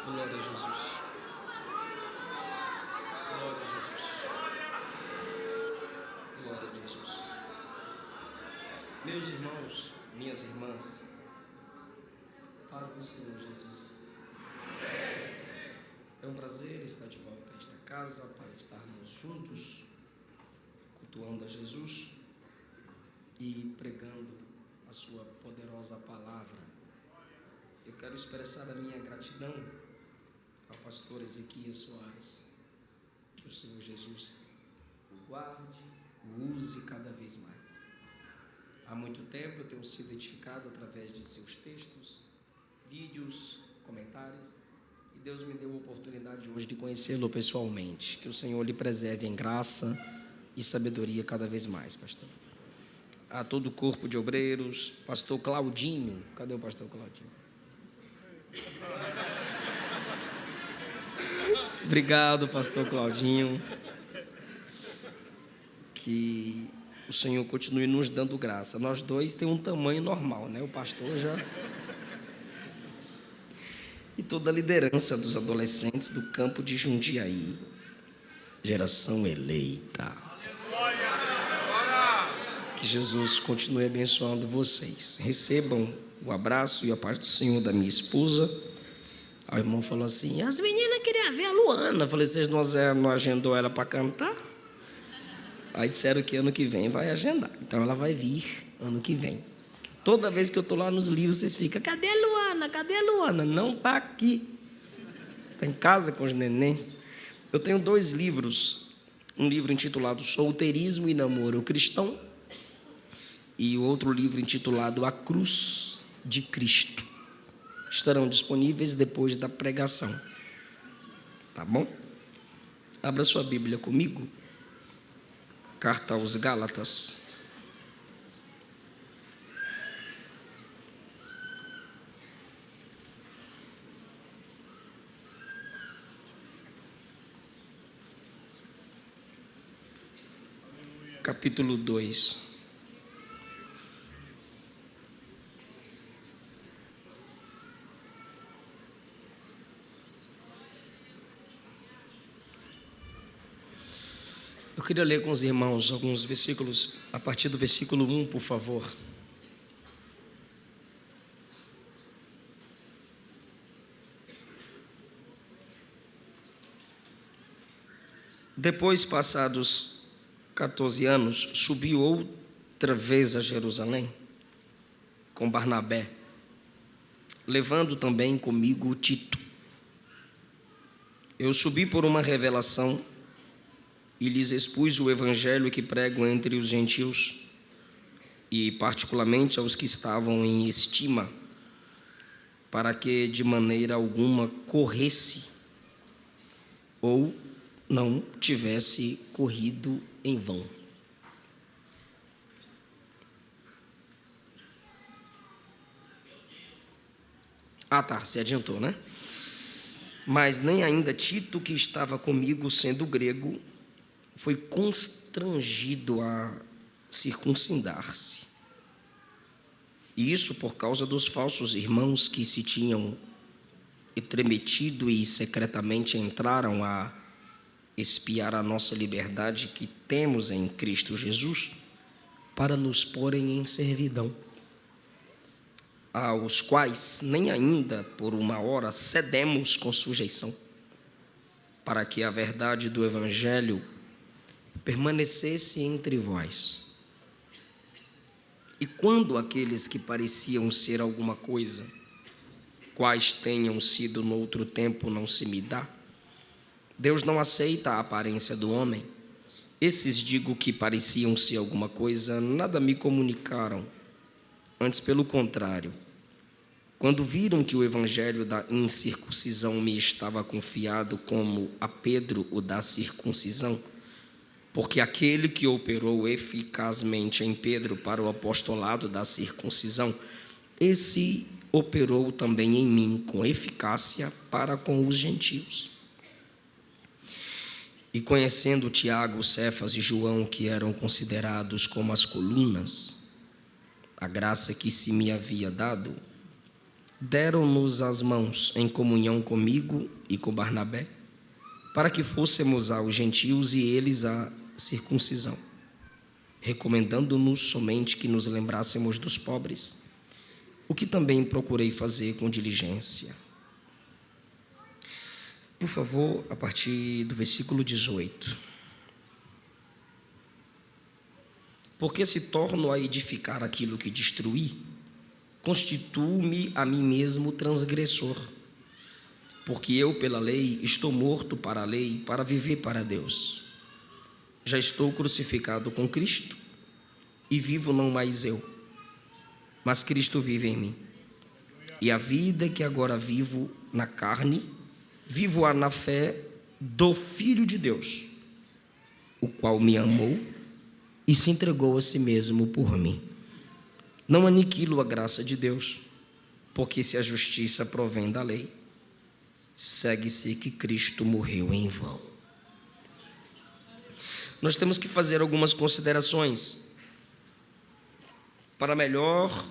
Glória a Jesus. Glória a Jesus. Glória a Jesus. Meus irmãos, minhas irmãs, paz do Senhor Jesus. É um prazer estar de volta a esta casa para estarmos juntos, cultuando a Jesus e pregando a sua poderosa palavra. Eu quero expressar a minha gratidão ao pastor Ezequias Soares. Que o Senhor Jesus o guarde, o use cada vez mais. Há muito tempo eu tenho sido edificado através de seus textos, vídeos, comentários, e Deus me deu a oportunidade hoje de conhecê-lo pessoalmente. Que o Senhor lhe preserve em graça e sabedoria cada vez mais, pastor. A todo o corpo de obreiros, pastor Claudinho, cadê o pastor Claudinho? Obrigado, pastor Claudinho. Que o Senhor continue nos dando graça. Nós dois temos um tamanho normal, né? O pastor já... E toda a liderança dos adolescentes do campo de Jundiaí. Geração eleita. Que Jesus continue abençoando vocês. Recebam o abraço e a paz do Senhor da minha esposa. Aí o irmão falou assim: as meninas queriam ver a Luana. Eu falei: vocês não agendou ela para cantar? Aí disseram que ano que vem vai agendar. Então ela vai vir ano que vem. Toda vez que eu estou lá nos livros, vocês ficam: cadê a Luana? Cadê a Luana? Não está aqui. Está em casa com os nenéns. Eu tenho 2 livros. Um livro intitulado Solteirismo e Namoro Cristão. E o outro livro intitulado A Cruz de Cristo. Estarão disponíveis depois da pregação. Tá bom? Abra sua Bíblia comigo. Carta aos Gálatas. Capítulo 2. Eu queria ler com os irmãos alguns versículos, a partir do versículo 1, por favor. Depois, passados 14 anos, subi outra vez a Jerusalém, com Barnabé, levando também comigo Tito. Eu subi por uma revelação e lhes expus o evangelho que prego entre os gentios, e particularmente aos que estavam em estima, para que de maneira alguma corresse ou não tivesse corrido em vão. Se adiantou, né? Mas nem ainda Tito, que estava comigo, sendo grego, foi constrangido a circuncidar-se. E isso por causa dos falsos irmãos que se tinham entremetido e secretamente entraram a espiar a nossa liberdade que temos em Cristo Jesus, para nos porem em servidão, aos quais nem ainda por uma hora cedemos com sujeição, para que a verdade do evangelho permanecesse entre vós. E quando aqueles que pareciam ser alguma coisa, quais tenham sido no outro tempo, não se me dá, Deus não aceita a aparência do homem. Esses, digo, que pareciam ser alguma coisa, nada me comunicaram. Antes, pelo contrário, quando viram que o evangelho da incircuncisão me estava confiado, como a Pedro o da circuncisão, porque aquele que operou eficazmente em Pedro para o apostolado da circuncisão, esse operou também em mim com eficácia para com os gentios. E conhecendo Tiago, Cefas e João, que eram considerados como as colunas, a graça que se me havia dado, deram-nos as mãos em comunhão comigo e com Barnabé, para que fôssemos aos gentios e eles à circuncisão, recomendando-nos somente que nos lembrássemos dos pobres, o que também procurei fazer com diligência. Por favor, a partir do versículo 18. Porque se torno a edificar aquilo que destruí, constituo-me a mim mesmo transgressor, porque eu, pela lei, estou morto para a lei, para viver para Deus. Já estou crucificado com Cristo, e vivo não mais eu, mas Cristo vive em mim. E a vida que agora vivo na carne, vivo-a na fé do Filho de Deus, o qual me amou e se entregou a si mesmo por mim. Não aniquilo a graça de Deus, porque se a justiça provém da lei, segue-se que Cristo morreu em vão. Nós temos que fazer algumas considerações para melhor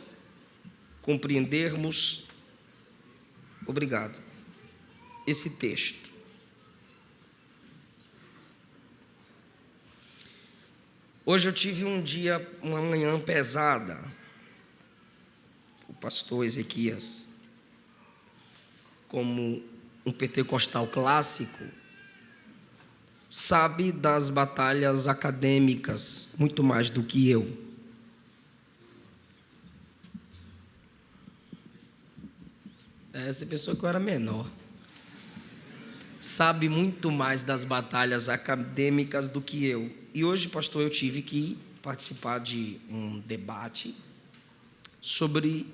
compreendermos, esse texto. Hoje eu tive uma manhã pesada. O pastor Ezequias, como um pentecostal clássico, sabe das batalhas acadêmicas muito mais do que eu. Você pensou que eu era menor. Sabe muito mais das batalhas acadêmicas do que eu. E hoje, pastor, eu tive que participar de um debate sobre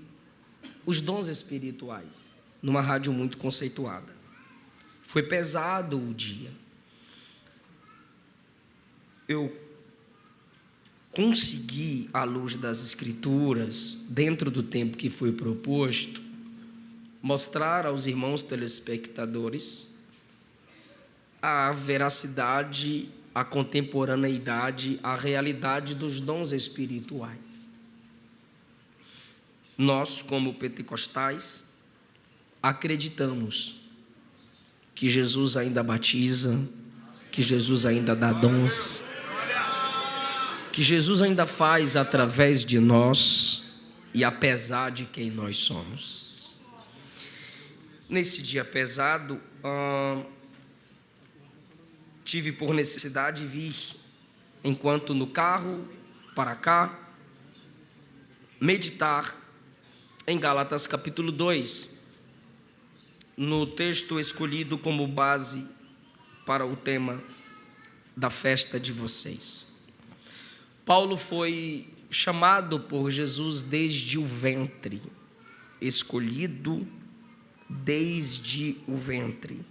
os dons espirituais, numa rádio muito conceituada. Foi pesado o dia. Eu consegui, à luz das Escrituras, dentro do tempo que foi proposto, mostrar aos irmãos telespectadores a veracidade, a contemporaneidade, a realidade dos dons espirituais. Nós, como pentecostais, acreditamos que Jesus ainda batiza, que Jesus ainda dá dons, que Jesus ainda faz através de nós e apesar de quem nós somos. Nesse dia pesado, tive por necessidade vir, enquanto no carro, para cá, meditar em Gálatas capítulo 2, no texto escolhido como base para o tema da festa de vocês. Paulo foi chamado por Jesus desde o ventre, escolhido desde o ventre.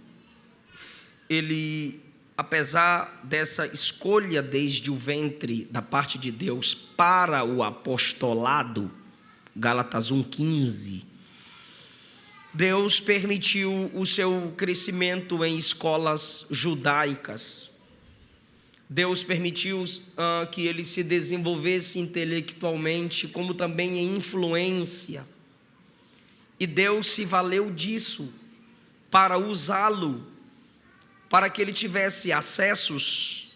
Ele, apesar dessa escolha desde o ventre da parte de Deus para o apostolado, Gálatas 1,15, Deus permitiu o seu crescimento em escolas judaicas. Deus permitiu que ele se desenvolvesse intelectualmente, como também em influência. E Deus se valeu disso para usá-lo, para que ele tivesse acessos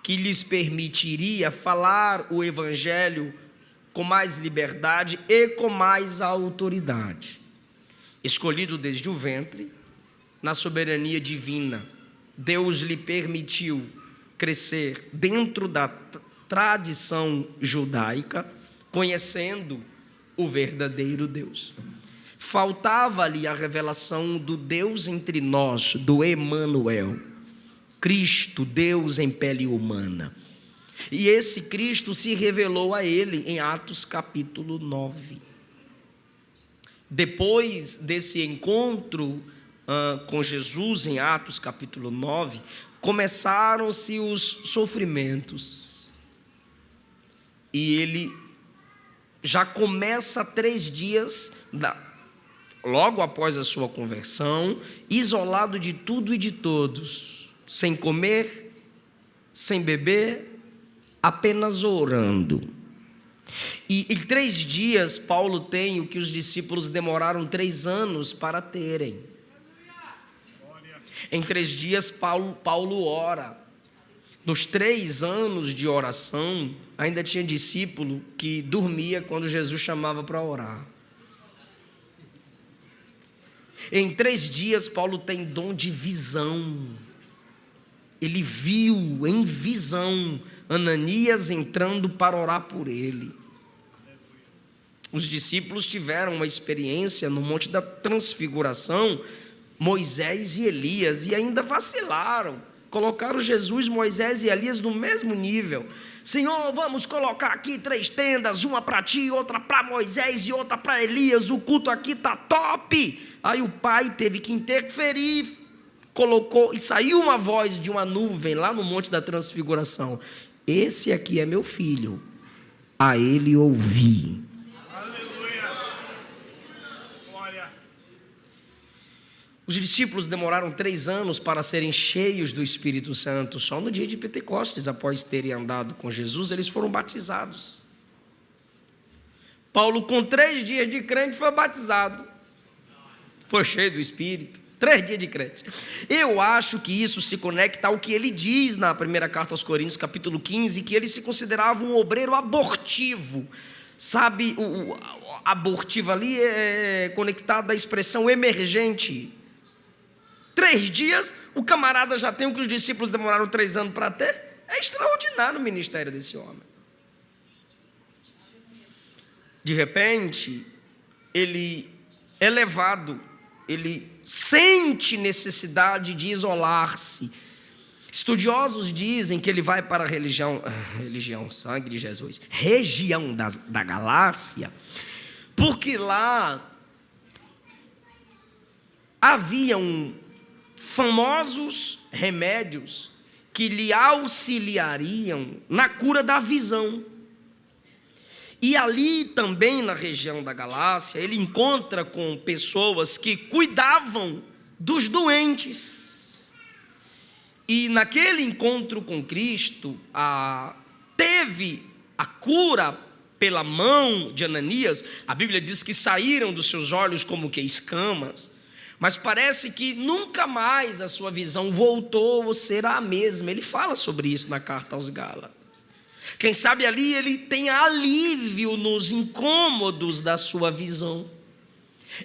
que lhes permitiria falar o Evangelho com mais liberdade e com mais autoridade. Escolhido desde o ventre, na soberania divina, Deus lhe permitiu crescer dentro da tradição judaica, conhecendo o verdadeiro Deus. Faltava-lhe a revelação do Deus entre nós, do Emanuel, Cristo, Deus em pele humana. E esse Cristo se revelou a ele em Atos capítulo 9. Depois desse encontro com Jesus em Atos capítulo 9, começaram-se os sofrimentos. E ele já começa 3 dias, logo após a sua conversão, isolado de tudo e de todos, sem comer, sem beber, apenas orando. E em 3 dias, Paulo tem o que os discípulos demoraram 3 anos para terem. Em 3 dias, Paulo ora. Nos 3 anos de oração, ainda tinha discípulo que dormia quando Jesus chamava para orar. Em 3 dias, Paulo tem dom de visão. Ele viu em visão Ananias entrando para orar por ele. Os discípulos tiveram uma experiência no Monte da Transfiguração, Moisés e Elias, e ainda vacilaram. Colocaram Jesus, Moisés e Elias no mesmo nível. Senhor, vamos colocar aqui 3 tendas, uma para ti, outra para Moisés e outra para Elias. O culto aqui está top. Aí o pai teve que interferir, colocou, e saiu uma voz de uma nuvem lá no Monte da Transfiguração. Esse aqui é meu filho, a ele ouvi. Os discípulos demoraram 3 anos para serem cheios do Espírito Santo. Só no dia de Pentecostes, após terem andado com Jesus, eles foram batizados. Paulo, com 3 dias de crente, foi batizado. Foi cheio do Espírito. 3 dias de crente. Eu acho que isso se conecta ao que ele diz na primeira carta aos Coríntios, capítulo 15, que ele se considerava um obreiro abortivo. Sabe, o abortivo ali é conectado à expressão emergente. 3 dias, o camarada já tem o que os discípulos demoraram 3 anos para ter. É extraordinário o ministério desse homem. De repente, ele é levado, ele sente necessidade de isolar-se. Estudiosos dizem que ele vai para a região, sangue de Jesus, região da Galácia, porque lá haviam famosos remédios que lhe auxiliariam na cura da visão. E ali também na região da Galácia, ele encontra com pessoas que cuidavam dos doentes. E naquele encontro com Cristo, teve a cura pela mão de Ananias. A Bíblia diz que saíram dos seus olhos como que escamas. Mas parece que nunca mais a sua visão voltou a ser a mesma. Ele fala sobre isso na carta aos Gálatas. Quem sabe ali ele tem alívio nos incômodos da sua visão.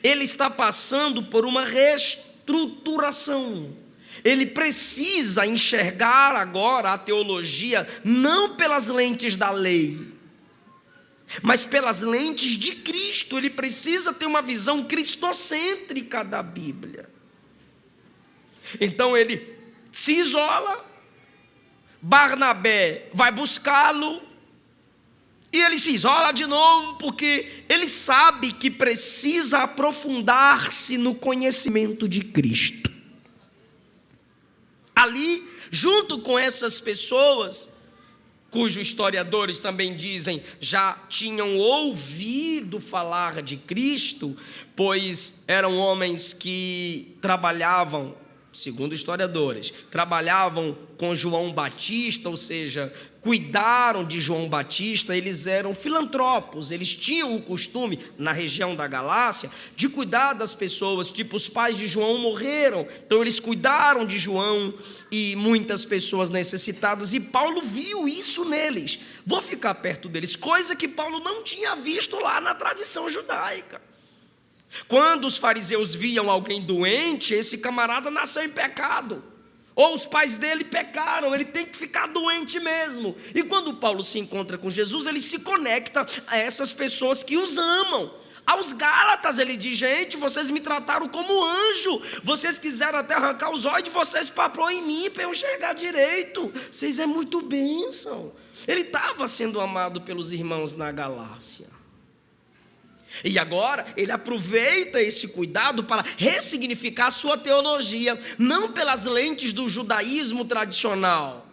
Ele está passando por uma reestruturação. Ele precisa enxergar agora a teologia não pelas lentes da lei, mas pelas lentes de Cristo. Ele precisa ter uma visão cristocêntrica da Bíblia. Então ele se isola, Barnabé vai buscá-lo, e ele se isola de novo, porque ele sabe que precisa aprofundar-se no conhecimento de Cristo. Ali, junto com essas pessoas, cujos historiadores também dizem já tinham ouvido falar de Cristo, pois eram homens que trabalhavam, segundo historiadores, trabalhavam com João Batista, ou seja, cuidaram de João Batista. Eles eram filantropos, eles tinham o costume, na região da Galácia, de cuidar das pessoas, tipo os pais de João morreram, então eles cuidaram de João e muitas pessoas necessitadas, e Paulo viu isso neles. Vou ficar perto deles, coisa que Paulo não tinha visto lá na tradição judaica. Quando os fariseus viam alguém doente, esse camarada nasceu em pecado, ou os pais dele pecaram, ele tem que ficar doente mesmo. E quando Paulo se encontra com Jesus, ele se conecta a essas pessoas que os amam. Aos Gálatas ele diz: gente, vocês me trataram como anjo, vocês quiseram até arrancar os olhos de vocês para pôr em mim, para eu enxergar direito, vocês é muito bênção. Ele estava sendo amado pelos irmãos na Galácia. E agora ele aproveita esse cuidado para ressignificar a sua teologia, não pelas lentes do judaísmo tradicional.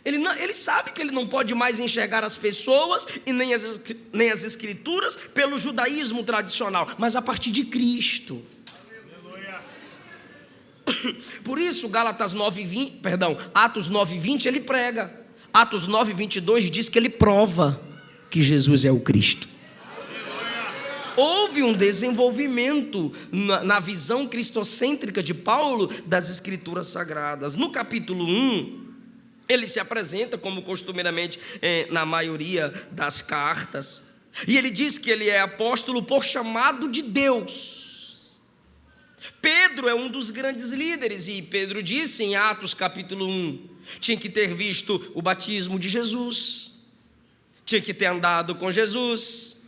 Ele sabe que ele não pode mais enxergar as pessoas e nem as escrituras pelo judaísmo tradicional, mas a partir de Cristo. Por isso, Atos 9:20 ele prega. Atos 9:22 diz que ele prova. que Jesus é o Cristo. Houve um desenvolvimento na visão cristocêntrica de Paulo das Escrituras Sagradas. No capítulo 1, ele se apresenta como costumeiramente na maioria das cartas, e ele diz que ele é apóstolo por chamado de Deus. Pedro é um dos grandes líderes, e Pedro disse em Atos capítulo 1, tinha que ter visto o batismo de Jesus, tinha que ter andado com Jesus,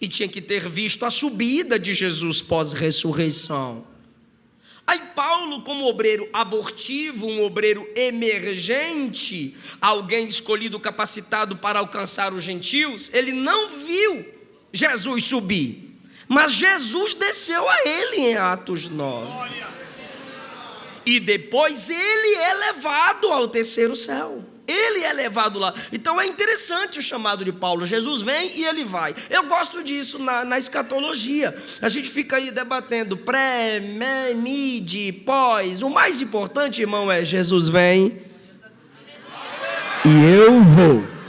e tinha que ter visto a subida de Jesus pós-ressurreição. Aí Paulo, como obreiro abortivo, um obreiro emergente, alguém escolhido, capacitado para alcançar os gentios, ele não viu Jesus subir, mas Jesus desceu a ele em Atos 9. E depois ele é levado ao terceiro céu. Ele é levado lá. Então é interessante o chamado de Paulo. Jesus vem e ele vai. Eu gosto disso na escatologia. A gente fica aí debatendo pré, mid, pós. O mais importante, irmão, é Jesus vem e eu vou.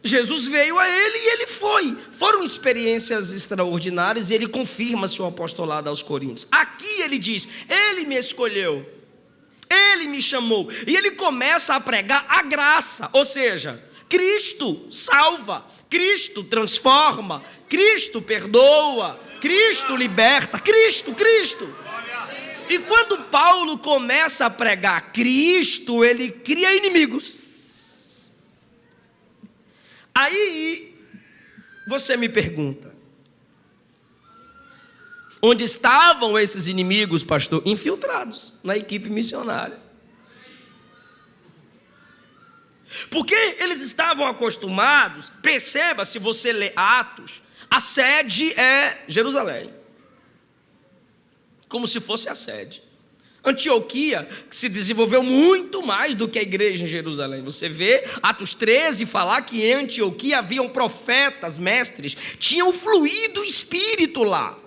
Jesus veio a ele e ele foi. Foram experiências extraordinárias e ele confirma seu apostolado aos Coríntios. Aqui ele diz, ele me escolheu, ele me chamou. E ele começa a pregar a graça, ou seja, Cristo salva, Cristo transforma, Cristo perdoa, Cristo liberta, Cristo. E quando Paulo começa a pregar Cristo, ele cria inimigos. Aí, você me pergunta, onde estavam esses inimigos, pastor? Infiltrados na equipe missionária. Porque eles estavam acostumados, perceba, se você lê Atos, a sede é Jerusalém, como se fosse a sede. Antioquia se desenvolveu muito mais do que a igreja em Jerusalém. Você vê Atos 13 falar que em Antioquia haviam profetas, mestres, tinham fluído o Espírito lá.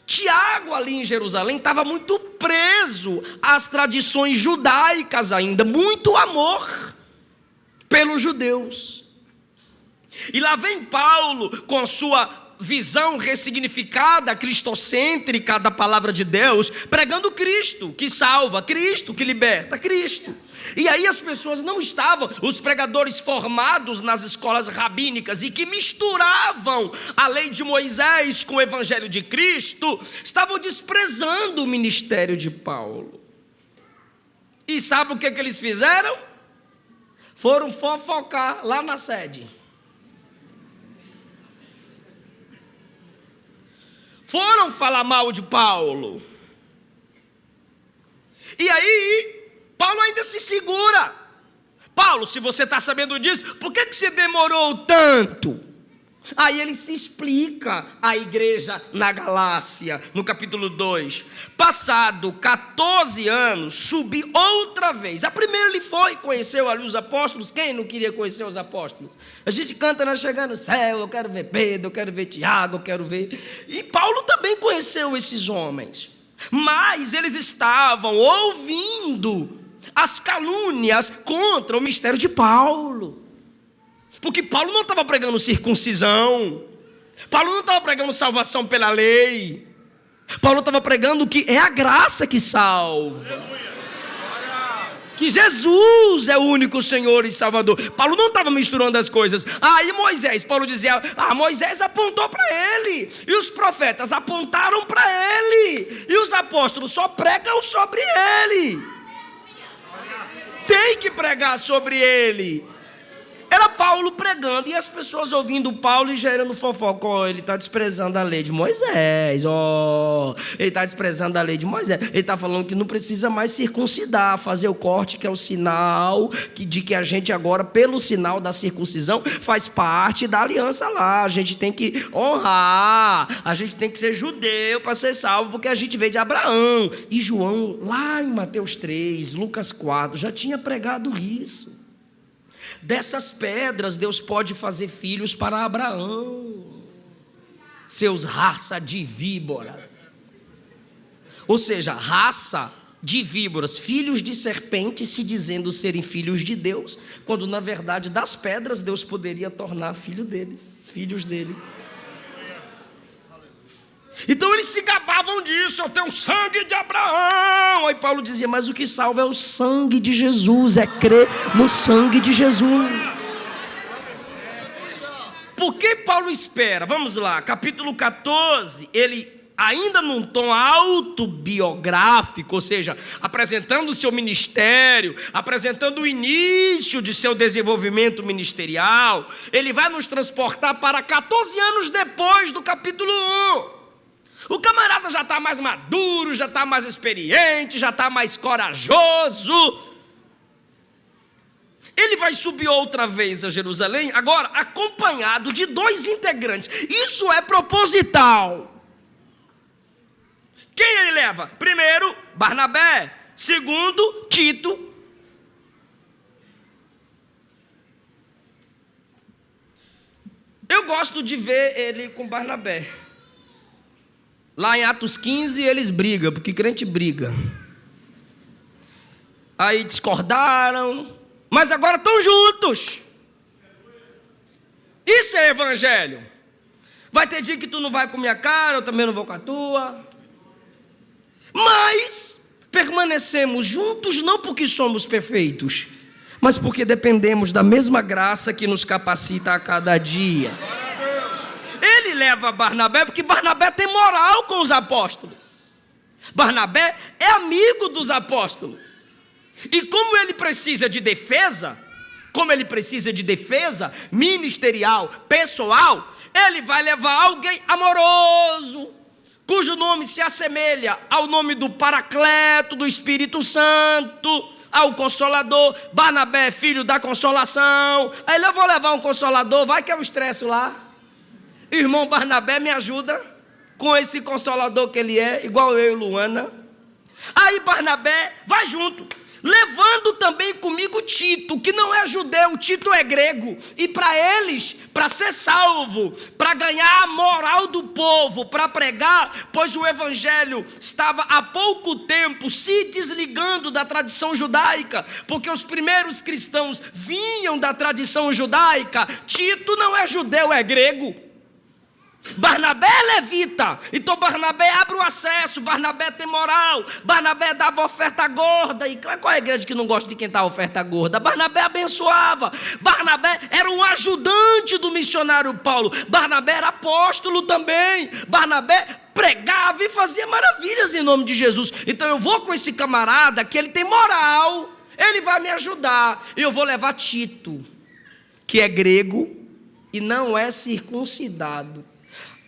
Tiago ali em Jerusalém estava muito preso às tradições judaicas ainda, muito amor pelos judeus. E lá vem Paulo com sua visão ressignificada, cristocêntrica da palavra de Deus, pregando Cristo que salva, Cristo que liberta, Cristo. E aí as pessoas não estavam, os pregadores formados nas escolas rabínicas e que misturavam a lei de Moisés com o evangelho de Cristo, estavam desprezando o ministério de Paulo. E sabe o que eles fizeram? Foram fofocar lá na sede. Foram falar mal de Paulo. E aí, Paulo ainda se segura. Paulo, se você está sabendo disso, por que você demorou tanto? Aí ele se explica à igreja na Galácia, no capítulo 2. Passado 14 anos, subi outra vez. A primeira ele foi, conheceu ali os apóstolos. Quem não queria conhecer os apóstolos? A gente canta, nós chegamos no céu, eu quero ver Pedro, eu quero ver Tiago, eu quero ver... E Paulo também conheceu esses homens. Mas eles estavam ouvindo as calúnias contra o mistério de Paulo. Porque Paulo não estava pregando circuncisão, Paulo não estava pregando salvação pela lei, Paulo estava pregando que é a graça que salva, que Jesus é o único Senhor e Salvador. Paulo não estava misturando as coisas. Aí Moisés, Paulo dizia, Moisés apontou para ele, e os profetas apontaram para ele, e os apóstolos só pregam sobre ele, tem que pregar sobre ele. Era Paulo pregando e as pessoas ouvindo Paulo e gerando fofoca. Ele está desprezando a lei de Moisés. Ele está desprezando a lei de Moisés. Ele está falando que não precisa mais circuncidar, fazer o corte, que é o sinal de que a gente agora, pelo sinal da circuncisão, faz parte da aliança lá. A gente tem que honrar, a gente tem que ser judeu para ser salvo, porque a gente veio de Abraão. E João, lá em Mateus 3, Lucas 4, já tinha pregado isso. Dessas pedras Deus pode fazer filhos para Abraão, seus raça de víboras. Ou seja, raça de víboras, filhos de serpentes, se dizendo serem filhos de Deus, quando na verdade das pedras Deus poderia tornar filhos dele. Então eles se gabavam disso: eu tenho o sangue de Abraão. Aí Paulo dizia: mas o que salva é o sangue de Jesus, é crer no sangue de Jesus. Por que Paulo espera? Vamos lá, capítulo 14, ele ainda num tom autobiográfico, ou seja, apresentando o seu ministério, apresentando o início de seu desenvolvimento ministerial, ele vai nos transportar para 14 anos depois do capítulo 1. O camarada já está mais maduro, já está mais experiente, já está mais corajoso. Ele vai subir outra vez a Jerusalém, agora acompanhado de 2 integrantes. Isso é proposital. Quem ele leva? Primeiro, Barnabé. Segundo, Tito. Eu gosto de ver ele com Barnabé. Lá em Atos 15 eles brigam, porque crente briga. Aí discordaram, mas agora estão juntos. Isso é evangelho. Vai ter dia que tu não vai com minha cara, eu também não vou com a tua. Mas permanecemos juntos não porque somos perfeitos, mas porque dependemos da mesma graça que nos capacita a cada dia. Ele leva Barnabé porque Barnabé tem moral com os apóstolos. Barnabé é amigo dos apóstolos. E como ele precisa de defesa, ministerial, pessoal, ele vai levar alguém amoroso, cujo nome se assemelha ao nome do Paracleto, do Espírito Santo, ao Consolador. Barnabé é filho da consolação. Aí eu vou levar um consolador, vai que eu estresso lá. Irmão Barnabé me ajuda com esse consolador que ele é, igual eu e Luana. Aí Barnabé vai junto, levando também comigo Tito, que não é judeu, Tito é grego. E para eles, para ser salvo, para ganhar a moral do povo, para pregar, pois o evangelho estava há pouco tempo se desligando da tradição judaica, porque os primeiros cristãos vinham da tradição judaica. Tito não é judeu, é grego. Barnabé é levita, então Barnabé abre o acesso, Barnabé tem moral, Barnabé dava oferta gorda. E qual é a igreja que não gosta de quem dá oferta gorda? Barnabé abençoava, Barnabé era um ajudante do missionário Paulo, Barnabé era apóstolo também, Barnabé pregava e fazia maravilhas em nome de Jesus. Então eu vou com esse camarada que ele tem moral, ele vai me ajudar. E eu vou levar Tito, que é grego e não é circuncidado.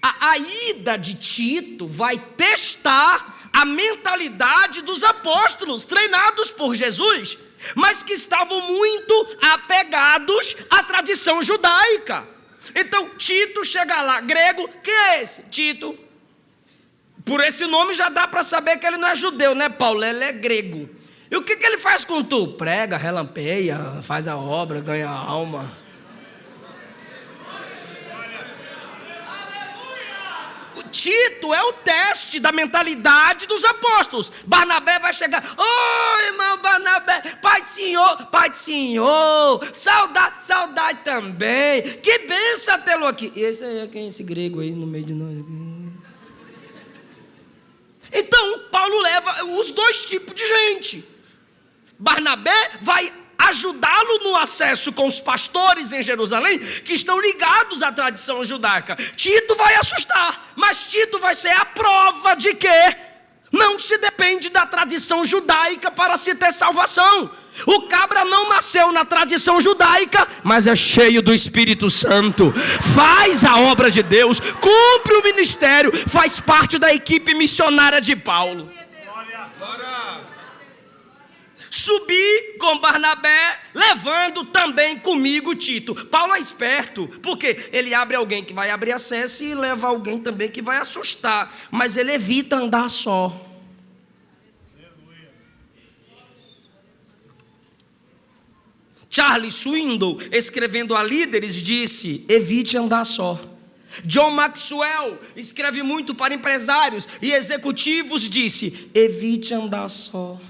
A ida de Tito vai testar a mentalidade dos apóstolos, treinados por Jesus, mas que estavam muito apegados à tradição judaica. Então Tito chega lá, grego, quem é esse? Tito. Por esse nome já dá para saber que ele não é judeu, né, Paulo? Ele é grego. E o que ele faz com tu? Prega, relampeia, faz a obra, ganha a alma. Tito é o teste da mentalidade dos apóstolos. Barnabé vai chegar: irmão Barnabé, Pai do Senhor, saudade também, que benção tê-lo aqui. E esse aí é quem? Esse grego aí no meio de nós. Então Paulo leva os 2 tipos de gente. Barnabé vai ajudá-lo no acesso com os pastores em Jerusalém, que estão ligados à tradição judaica. Tito vai assustar, mas Tito vai ser a prova de que não se depende da tradição judaica para se ter salvação. O cabra não nasceu na tradição judaica, mas é cheio do Espírito Santo, faz a obra de Deus, cumpre o ministério, faz parte da equipe missionária de Paulo. Subi com Barnabé, levando também comigo Tito. Paulo é esperto, porque ele abre alguém que vai abrir acesso e leva alguém também que vai assustar, mas ele evita andar só. Charles Swindoll, escrevendo a líderes, disse: evite andar só. John Maxwell escreve muito para empresários e executivos, disse: evite andar só.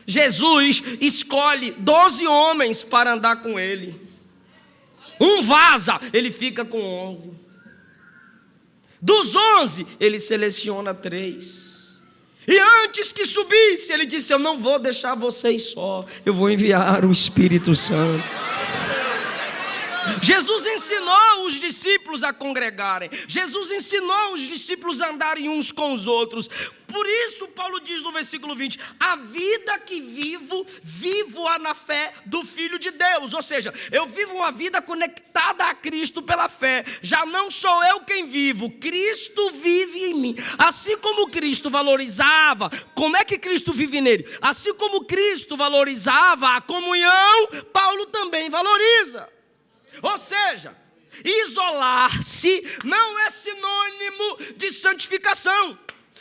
Jesus escolhe 12 homens para andar com ele. Um vaza, ele fica com 11. Dos 11, ele seleciona 3. E antes que subisse, ele disse: eu não vou deixar vocês só, eu vou enviar o Espírito Santo. Jesus ensinou os discípulos a congregarem. Jesus ensinou os discípulos a andarem uns com os outros. Por isso Paulo diz no versículo 20: a vida que vivo, vivo-a na fé do Filho de Deus. Ou seja, eu vivo uma vida conectada a Cristo pela fé. Já não sou eu quem vivo, Cristo vive em mim. Assim como Cristo valorizava, como é que Cristo vive nele? Assim como Cristo valorizava a comunhão, Paulo também valoriza. Ou seja, isolar-se não é sinônimo de santificação.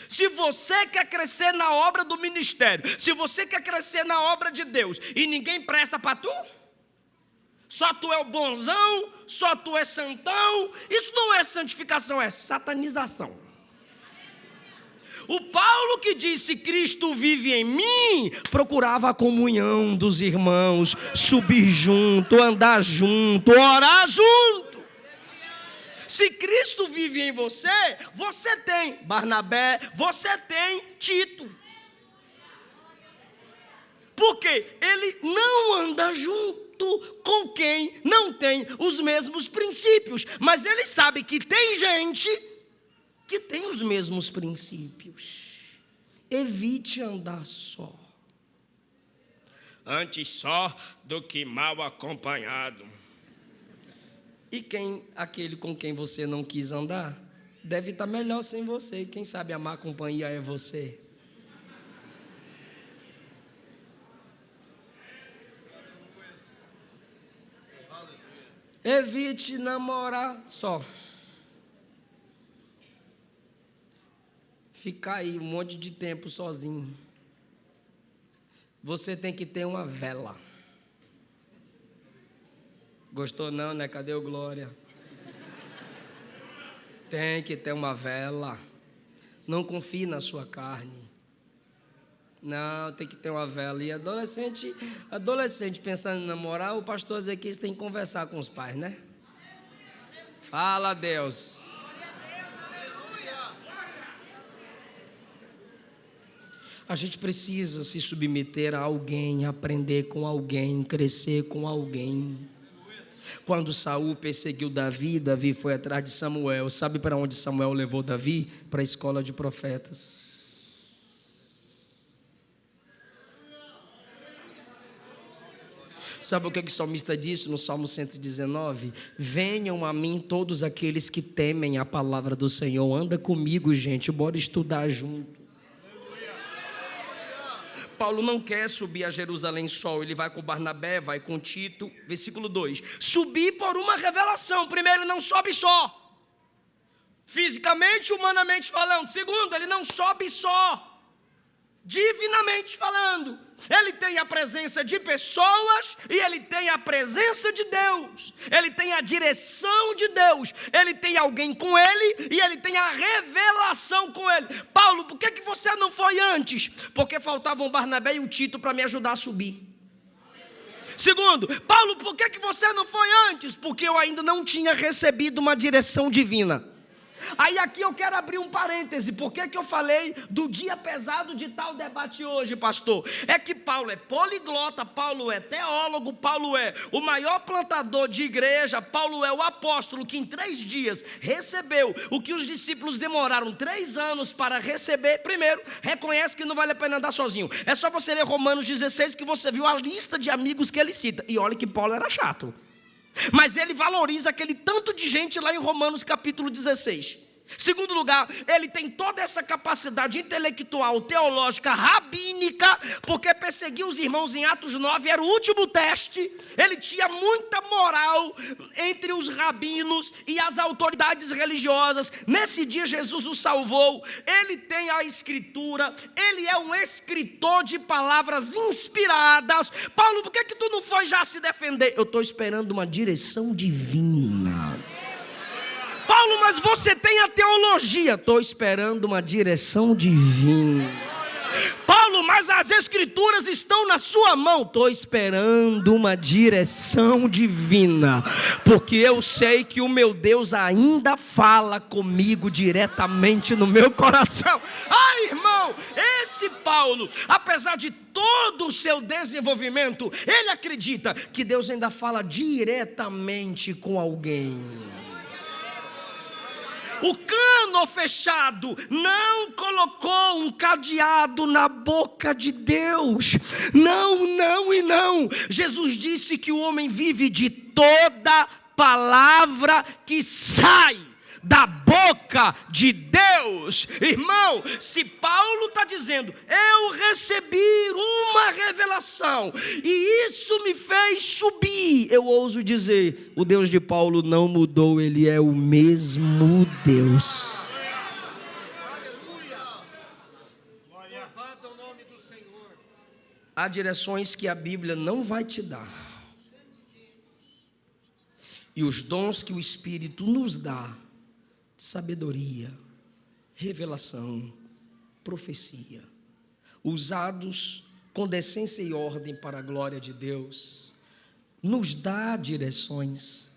Se você quer crescer na obra do ministério, se você quer crescer na obra de Deus e ninguém presta para tu, só tu é o bonzão, só tu é santão, isso não é santificação, é satanização. O Paulo que disse Cristo vive em mim, procurava a comunhão dos irmãos, subir junto, andar junto, orar junto. Se Cristo vive em você, você tem Barnabé, você tem Tito. Porque ele não anda junto com quem não tem os mesmos princípios, mas ele sabe que tem gente que tem os mesmos princípios. Evite andar só. Antes só do que mal acompanhado. E aquele com quem você não quis andar, deve estar melhor sem você. Quem sabe a má companhia é você. Evite namorar só. Ficar aí um monte de tempo sozinho. Você tem que ter uma vela. Gostou não, né? Cadê o Glória? Tem que ter uma vela. Não confie na sua carne. Não, tem que ter uma vela. E adolescente pensando em namorar, o pastor Ezequiel tem que conversar com os pais, né? Fala a Deus. A gente precisa se submeter a alguém, aprender com alguém, crescer com alguém. Quando Saul perseguiu Davi, Davi foi atrás de Samuel. Sabe para onde Samuel levou Davi? Para a escola de profetas. Sabe o que o salmista disse no Salmo 119? Venham a mim todos aqueles que temem a palavra do Senhor. Anda comigo, gente, bora estudar junto. Paulo não quer subir a Jerusalém só, ele vai com Barnabé, vai com Tito. Versículo 2: subir por uma revelação. Primeiro, não sobe só, fisicamente, humanamente falando. Segundo, ele não sobe só, divinamente falando. Ele tem a presença de pessoas e ele tem a presença de Deus. Ele tem a direção de Deus. Ele tem alguém com ele e ele tem a revelação com ele. Paulo, por que você não foi antes? Porque faltavam o Barnabé e o Tito para me ajudar a subir. Segundo, Paulo, por que você não foi antes? Porque eu ainda não tinha recebido uma direção divina. Aí aqui eu quero abrir um parêntese. Por que eu falei do dia pesado de tal debate hoje, pastor? É que Paulo é poliglota, Paulo é teólogo, Paulo é o maior plantador de igreja, Paulo é o apóstolo que em 3 dias recebeu o que os discípulos demoraram 3 anos para receber. Primeiro, reconhece que não vale a pena andar sozinho. É só você ler Romanos 16 que você viu a lista de amigos que ele cita. E olha que Paulo era chato. Mas ele valoriza aquele tanto de gente lá em Romanos capítulo 16. Segundo lugar, ele tem toda essa capacidade intelectual, teológica, rabínica, porque perseguir os irmãos em Atos 9 era o último teste. Ele tinha muita moral entre os rabinos e as autoridades religiosas. Nesse dia Jesus o salvou. Ele tem a escritura, ele é um escritor de palavras inspiradas. Paulo, por que tu não foi já se defender? Eu estou esperando uma direção divina. Paulo mas você tem a teologia. Estou esperando uma direção divina. Paulo, mas as escrituras estão na sua mão. Estou esperando uma direção divina, porque eu sei que o meu Deus ainda fala comigo diretamente no meu coração. Ai, irmão, esse Paulo, apesar de todo o seu desenvolvimento, ele acredita que Deus ainda fala diretamente com alguém. O cano fechado não colocou um cadeado na boca de Deus. Não, não e não. Jesus disse que o homem vive de toda palavra que sai da boca de Deus. Irmão, se Paulo está dizendo, eu recebi uma revelação e isso me fez subir, eu ouso dizer, o Deus de Paulo não mudou, ele é o mesmo Deus. Há direções que a Bíblia não vai te dar, e os dons que o Espírito nos dá, sabedoria, revelação, profecia, usados com decência e ordem para a glória de Deus, nos dá direções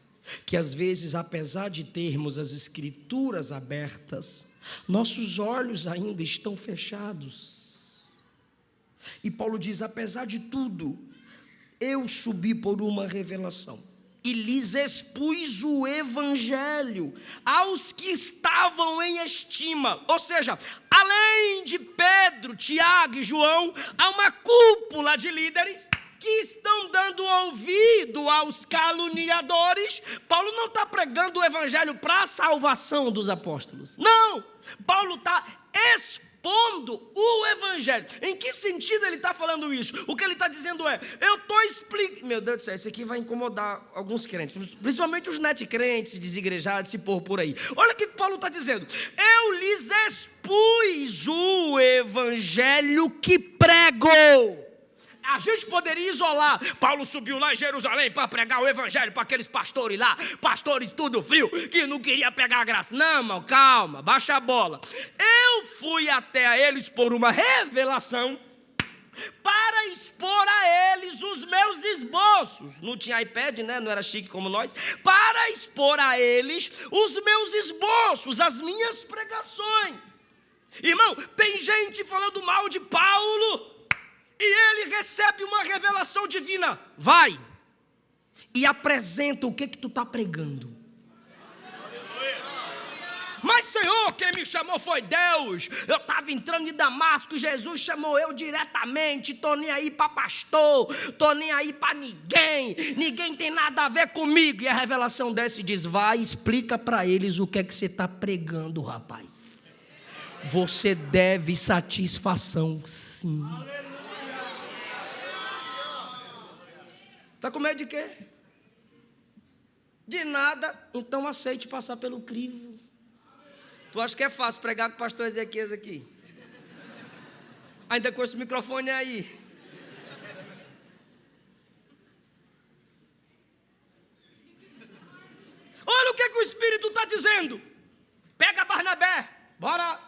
que às vezes, apesar de termos as escrituras abertas, nossos olhos ainda estão fechados. E Paulo diz, apesar de tudo, eu subi por uma revelação e lhes expus o evangelho aos que estavam em estima. Ou seja, além de Pedro, Tiago e João, há uma cúpula de líderes que estão dando ouvido aos caluniadores. Paulo não está pregando o evangelho para a salvação dos apóstolos. Não! Paulo está expondo o evangelho. Em que sentido ele está falando isso? O que ele está dizendo é, eu estou explicando, meu Deus do céu, isso aqui vai incomodar alguns crentes, principalmente os net-crentes, desigrejados, se pôr por aí. Olha o que Paulo está dizendo, eu lhes expus o evangelho que prego. A gente poderia isolar, Paulo subiu lá em Jerusalém para pregar o evangelho para aqueles pastores lá, pastores tudo frio, que não queria pegar a graça. Não, irmão, calma, baixa a bola. Eu fui até a eles por uma revelação, para expor a eles os meus esboços. Não tinha iPad, né? Não era chique como nós. Para expor a eles os meus esboços, as minhas pregações. Irmão, tem gente falando mal de Paulo, e ele recebe uma revelação divina. Vai e apresenta o que tu está pregando. Mas Senhor, quem me chamou foi Deus. Eu estava entrando em Damasco, Jesus chamou eu diretamente. Estou nem aí para pastor, estou nem aí para ninguém tem nada a ver comigo. E a revelação desce e diz, vai, explica para eles o que é que você está pregando, rapaz. Você deve satisfação, sim. Está com medo de quê? De nada, então aceite passar pelo crivo. Tu acha que é fácil pregar com o pastor Ezequias aqui? Ainda com esse microfone aí. Olha o que o Espírito está dizendo. Pega Barnabé, bora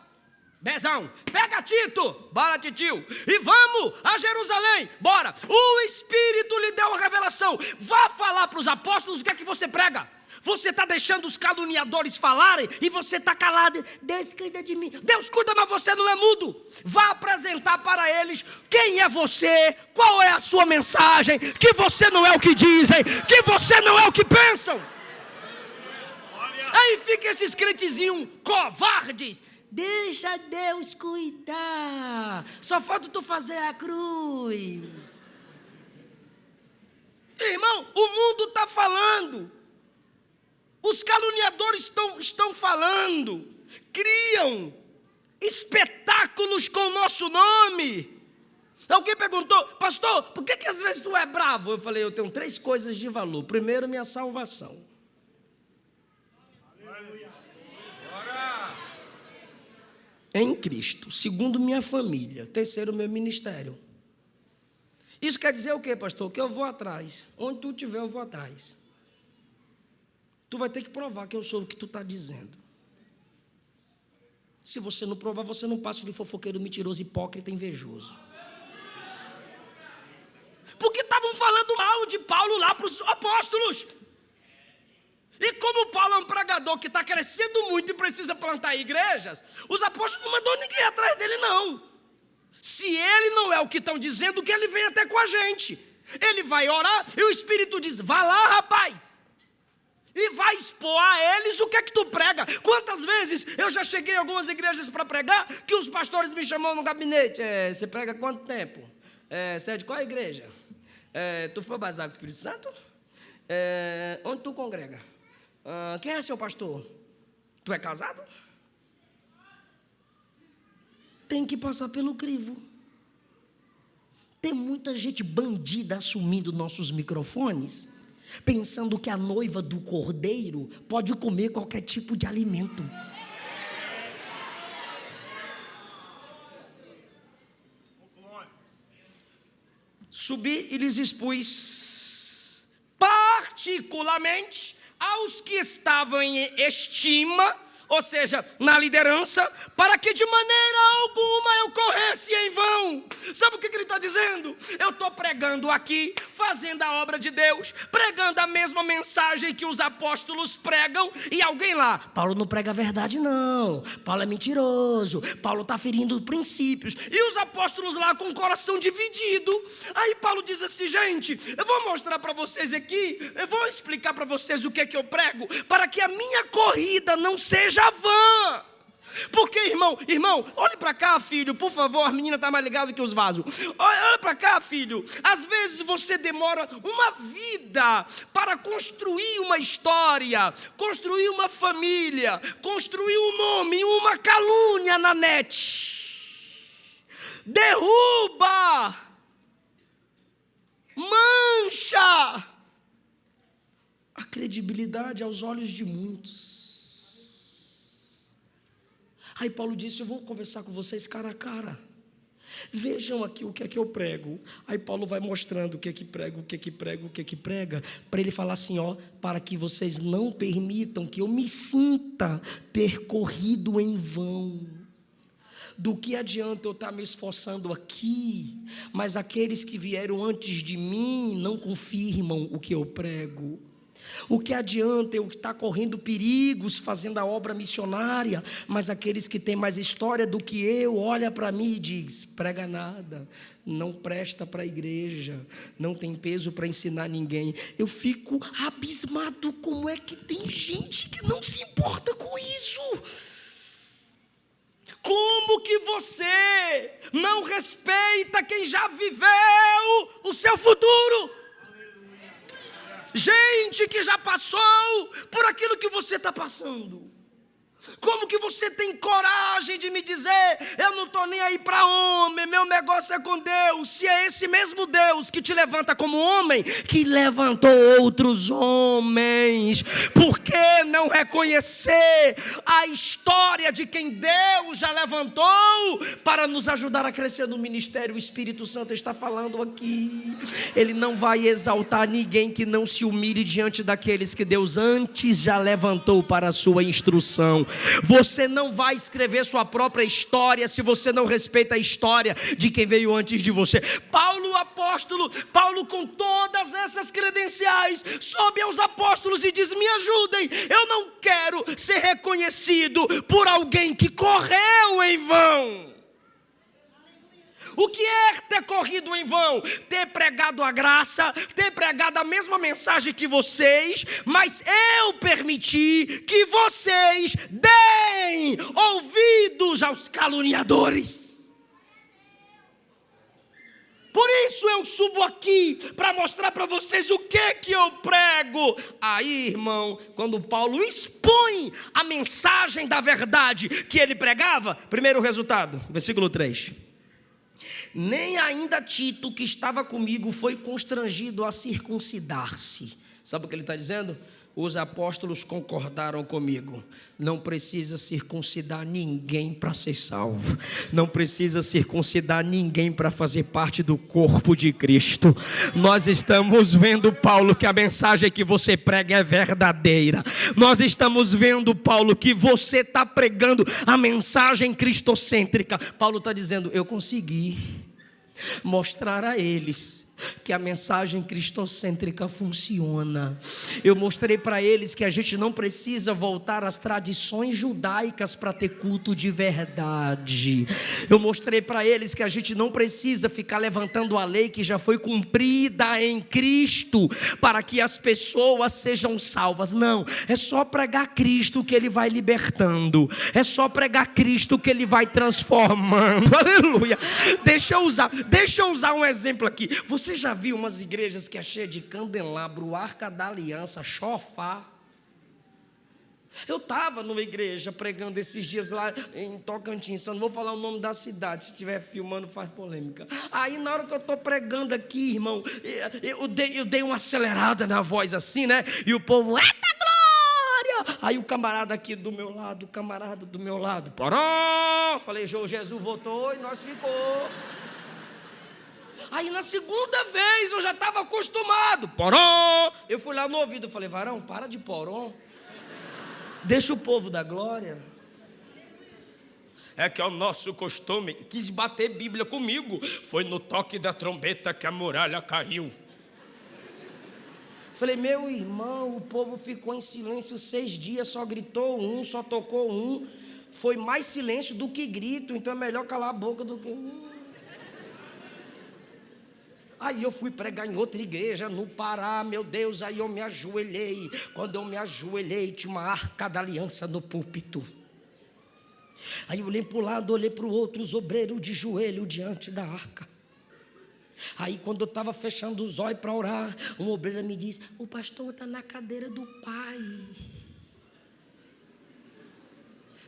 Bezão. Pega Tito, bora Titio. E vamos a Jerusalém, bora. O Espírito lhe deu a revelação. Vá falar para os apóstolos o que é que você prega. Você está deixando os caluniadores falarem e você está calado. Deus cuida de mim. Deus cuida, mas você não é mudo. Vá apresentar para eles quem é você, qual é a sua mensagem, que você não é o que dizem, que você não é o que pensam. Aí fica esses crentezinhos covardes. Deixa Deus cuidar. Só falta tu fazer a cruz. Irmão, o mundo está falando. Os caluniadores estão falando. Criam espetáculos com o nosso nome. Alguém perguntou, pastor, por que às vezes tu é bravo? Eu falei, eu tenho 3 coisas de valor. Primeiro, minha salvação. Em Cristo. Segundo, minha família. Terceiro, meu ministério. Isso quer dizer o quê, pastor? Que eu vou atrás. Onde tu estiver, eu vou atrás. Tu vai ter que provar que eu sou o que tu está dizendo. Se você não provar, você não passa de fofoqueiro, mentiroso, hipócrita, invejoso. Porque estavam falando mal de Paulo lá para os apóstolos. E como Paulo é um pregador que está crescendo muito e precisa plantar igrejas, os apóstolos não mandou ninguém atrás dele, não. Se ele não é o que estão dizendo, que ele vem até com a gente. Ele vai orar e o Espírito diz: vá lá, rapaz, e vai expor a eles o que é que tu prega. Quantas vezes eu já cheguei em algumas igrejas para pregar, que os pastores me chamam no gabinete: você prega há quanto tempo? Você é de qual igreja? Tu foi batizado com o Espírito Santo? Onde tu congrega? Quem é seu pastor? Tu é casado? Tem que passar pelo crivo. Tem muita gente bandida assumindo nossos microfones, pensando que a noiva do cordeiro pode comer qualquer tipo de alimento. Subi e lhes expus particularmente aos que estavam em estima, ou seja, na liderança, para que de maneira alguma eu corresse em vão. Sabe o que ele está dizendo? Eu estou pregando aqui, fazendo a obra de Deus, pregando a mesma mensagem que os apóstolos pregam, e alguém lá: Paulo não prega a verdade não, Paulo é mentiroso, Paulo está ferindo princípios. E os apóstolos lá com o coração dividido. Aí Paulo diz assim: gente, eu vou mostrar para vocês aqui, eu vou explicar para vocês o que é que eu prego, para que a minha corrida não seja vã. Porque, irmão, olhe para cá, filho, por favor. A menina está mais ligada que os vasos. Olha para cá, filho. Às vezes você demora uma vida para construir uma história, construir uma família, construir um nome, uma calúnia na net. Derruba, mancha a credibilidade aos olhos de muitos. Aí Paulo disse: eu vou conversar com vocês cara a cara. Vejam aqui o que é que eu prego. Aí Paulo vai mostrando o que é que prega, o que é que prega, o que é que prega, para ele falar assim: para que vocês não permitam que eu me sinta ter corrido em vão. Do que adianta eu estar me esforçando aqui, mas aqueles que vieram antes de mim não confirmam o que eu prego? O que adianta eu estar correndo perigos, fazendo a obra missionária, mas aqueles que têm mais história do que eu, olha para mim e diz: prega nada, não presta para a igreja, não tem peso para ensinar ninguém. Eu fico abismado como é que tem gente que não se importa com isso. Como que você não respeita quem já viveu o seu futuro? Gente que já passou por aquilo que você está passando. Como que você tem coragem de me dizer: eu não estou nem aí para homem, meu negócio é com Deus? Se é esse mesmo Deus que te levanta como homem, que levantou outros homens, por que não reconhecer a história de quem Deus já levantou para nos ajudar a crescer no ministério? O Espírito Santo está falando aqui. Ele não vai exaltar ninguém que não se humilhe diante daqueles que Deus antes já levantou para a sua instrução. Você não vai escrever sua própria história se você não respeita a história de quem veio antes de você. Paulo, o apóstolo, Paulo com todas essas credenciais, sobe aos apóstolos e diz: me ajudem, eu não quero ser reconhecido por alguém que correu em vão. O que é ter corrido em vão? Ter pregado a graça, ter pregado a mesma mensagem que vocês, mas eu permiti que vocês deem ouvidos aos caluniadores. Por isso eu subo aqui para mostrar para vocês o que eu prego. Aí, irmão, quando Paulo expõe a mensagem da verdade que ele pregava, primeiro resultado, versículo 3. Nem ainda Tito, que estava comigo, foi constrangido a circuncidar-se. Sabe o que ele está dizendo? Os apóstolos concordaram comigo. Não precisa circuncidar ninguém para ser salvo. Não precisa circuncidar ninguém para fazer parte do corpo de Cristo. Nós estamos vendo, Paulo, que a mensagem que você prega é verdadeira. Nós estamos vendo, Paulo, que você está pregando a mensagem cristocêntrica. Paulo está dizendo, eu consegui mostrar a eles que a mensagem cristocêntrica funciona. Eu mostrei para eles que a gente não precisa voltar às tradições judaicas para ter culto de verdade. Eu mostrei para eles que a gente não precisa ficar levantando a lei que já foi cumprida em Cristo para que as pessoas sejam salvas. Não, é só pregar Cristo que Ele vai libertando, é só pregar Cristo que Ele vai transformando. Aleluia. Deixa eu usar um exemplo aqui. Você já viu umas igrejas que é cheia de candelabro, arca da aliança, chofar? Eu estava numa igreja pregando esses dias lá em Tocantins, só não vou falar o nome da cidade, se estiver filmando faz polêmica. Aí na hora que eu estou pregando aqui, irmão, eu dei uma acelerada na voz assim, né? E o povo, eita glória! Aí o camarada aqui do meu lado, poró! Falei, Jesus voltou e nós ficou. Aí na segunda vez eu já estava acostumado, poró! Eu fui lá no ouvido, falei, varão, para de poró. Deixa o povo da glória. É que é o nosso costume. Quis bater Bíblia comigo. Foi no toque da trombeta que a muralha caiu. Falei, meu irmão, o povo ficou em silêncio 6 dias, só gritou um, só tocou um. Foi mais silêncio do que grito, então é melhor calar a boca do que... Aí eu fui pregar em outra igreja no Pará, meu Deus, aí eu me ajoelhei. Quando eu me ajoelhei, tinha uma arca da aliança no púlpito. Aí eu olhei para o lado, olhei para o outro, os obreiros de joelho diante da arca. Aí quando eu estava fechando os olhos para orar, uma obreira me disse, o pastor está na cadeira do pai.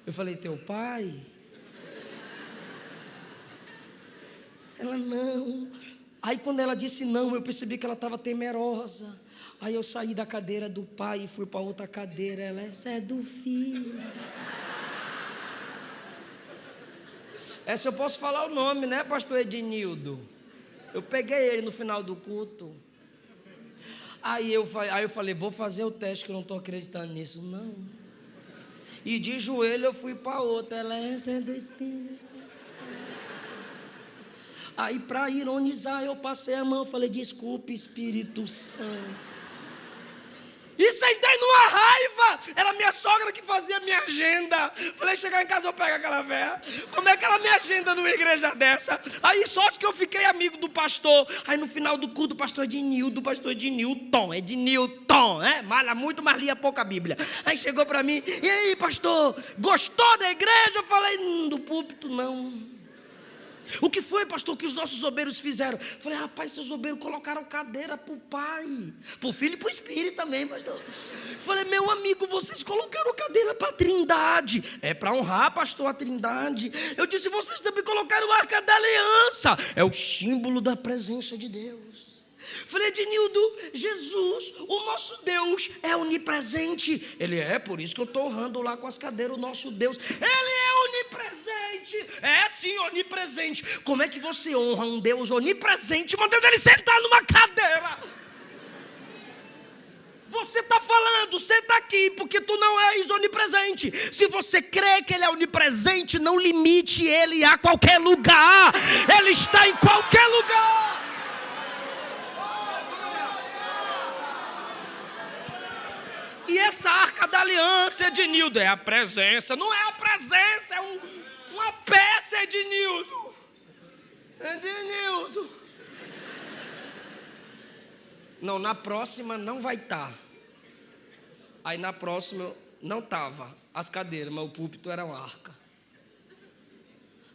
Eu falei, teu pai? Ela, não. Aí quando ela disse não, eu percebi que ela estava temerosa. Aí eu saí da cadeira do pai e fui para outra cadeira. Ela, essa é do filho. Essa eu posso falar o nome, né, pastor Ednildo? Eu peguei ele no final do culto. Aí eu falei, vou fazer o teste, que eu não estou acreditando nisso, não. E de joelho eu fui para outra. Ela, essa é do Espírito. Aí para ironizar eu passei a mão, falei, desculpe Espírito Santo. Isso aí entrei numa raiva. Era minha sogra que fazia minha agenda. Falei, chegar em casa eu pego aquela velha. Como é que ela me agenda numa igreja dessa? Aí sorte que eu fiquei amigo do pastor. Aí no final do culto, o pastor Ednilton, malha muito, mas lia pouca Bíblia. Aí chegou para mim, e aí pastor, gostou da igreja? Eu falei, do púlpito não. O que foi, pastor, que os nossos obreiros fizeram? Falei, rapaz, seus obreiros colocaram cadeira para o pai, para o filho e para o espírito também, pastor. Falei, meu amigo, vocês colocaram cadeira para a Trindade. É para honrar, pastor, a Trindade. Eu disse, vocês também colocaram a Arca da Aliança. É o símbolo da presença de Deus. Falei, Ednildo, Jesus, o nosso Deus é onipresente. Ele é, por isso que eu estou honrando lá com as cadeiras o nosso Deus. Ele é onipresente. É sim, onipresente. Como é que você honra um Deus onipresente mandando ele sentar numa cadeira? Você está falando, você está aqui porque tu não és onipresente. Se você crê que ele é onipresente, não limite ele a qualquer lugar. Ele está em qualquer lugar. E essa arca da aliança, Ednildo, é a presença. Não é a presença, é uma peça, Ednildo. Ednildo. Não, na próxima não vai estar. Aí na próxima não estava as cadeiras, mas o púlpito era uma arca.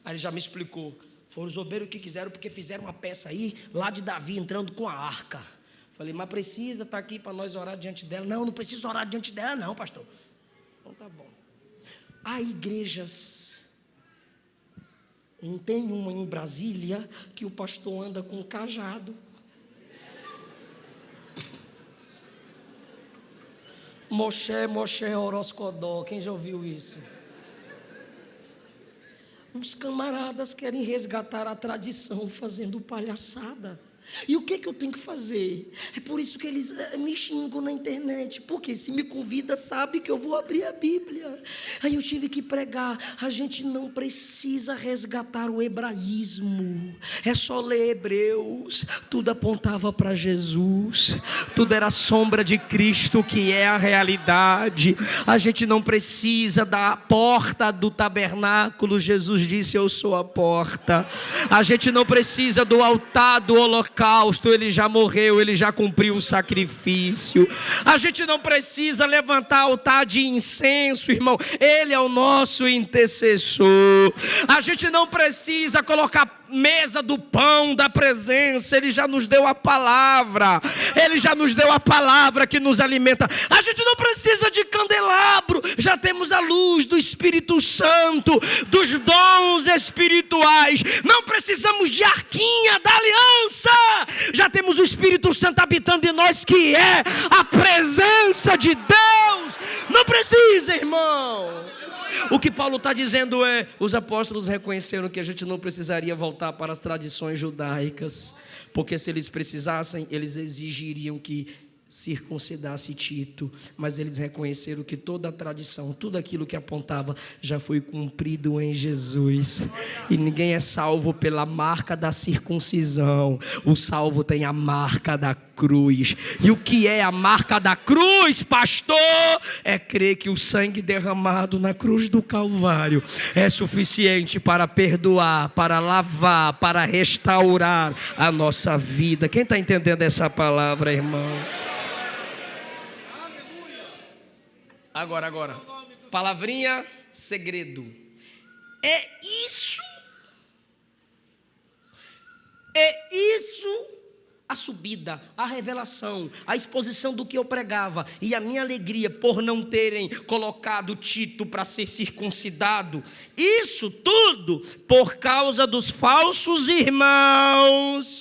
Aí ele já me explicou. Foram os obreiros que quiseram, porque fizeram uma peça aí, lá de Davi, entrando com a arca. Falei, mas precisa estar aqui para nós orar diante dela? Não, não precisa orar diante dela não, pastor. Então tá bom. Há igrejas, tem uma em Brasília, que o pastor anda com um cajado. Moshe Oroscodó. Quem já ouviu isso? Os camaradas querem resgatar a tradição fazendo palhaçada. E o que eu tenho que fazer? É por isso que eles me xingam na internet, porque se me convida sabe que eu vou abrir a Bíblia. Aí eu tive que pregar, a gente não precisa resgatar o hebraísmo, é só ler Hebreus, tudo apontava para Jesus, tudo era sombra de Cristo, que é a realidade. A gente não precisa da porta do tabernáculo, Jesus disse: eu sou a porta. A gente não precisa do altar do holocausto, ele já morreu, ele já cumpriu o sacrifício. A gente não precisa levantar altar de incenso, irmão, ele é o nosso intercessor. A gente não precisa colocar mesa do pão da presença, ele já nos deu a palavra, ele já nos deu a palavra que nos alimenta. A gente não precisa de candelabro, já temos a luz do Espírito Santo, dos dons espirituais. Não precisamos de arquinha da aliança, já temos o Espírito Santo habitando em nós, que é a presença de Deus. Não precisa, irmão. O que Paulo está dizendo é: os apóstolos reconheceram que a gente não precisaria voltar para as tradições judaicas, porque se eles precisassem, eles exigiriam que circuncidasse Tito, mas eles reconheceram que toda a tradição, tudo aquilo que apontava já foi cumprido em Jesus, e ninguém é salvo pela marca da circuncisão, o salvo tem a marca da cruz. E o que é a marca da cruz, pastor? É crer que o sangue derramado na cruz do Calvário é suficiente para perdoar, para lavar, para restaurar a nossa vida. Quem está entendendo essa palavra, irmão? Agora, palavrinha, segredo. É isso a subida, a revelação, a exposição do que eu pregava, e a minha alegria por não terem colocado Tito para ser circuncidado. Isso tudo por causa dos falsos irmãos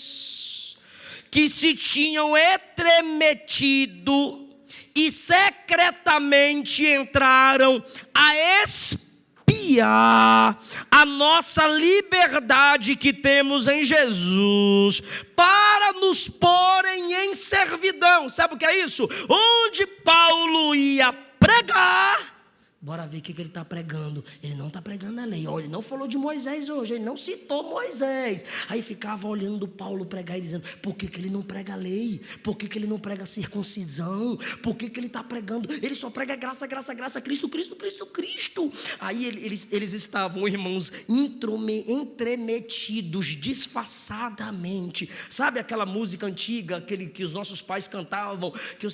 que se tinham entremetido e secretamente entraram a espiar a nossa liberdade que temos em Jesus, para nos porem em servidão. Sabe o que é isso? Onde Paulo ia pregar, bora ver o que ele está pregando. Ele não está pregando a lei. Olha, ele não falou de Moisés hoje, ele não citou Moisés. Aí ficava olhando Paulo pregar e dizendo: por que ele não prega a lei? Por que ele não prega a circuncisão? Por que ele está pregando? Ele só prega graça, graça, graça, Cristo, Cristo, Cristo, Cristo. Aí eles estavam, irmãos, entremetidos, disfarçadamente. Sabe aquela música antiga, que os nossos pais cantavam, que o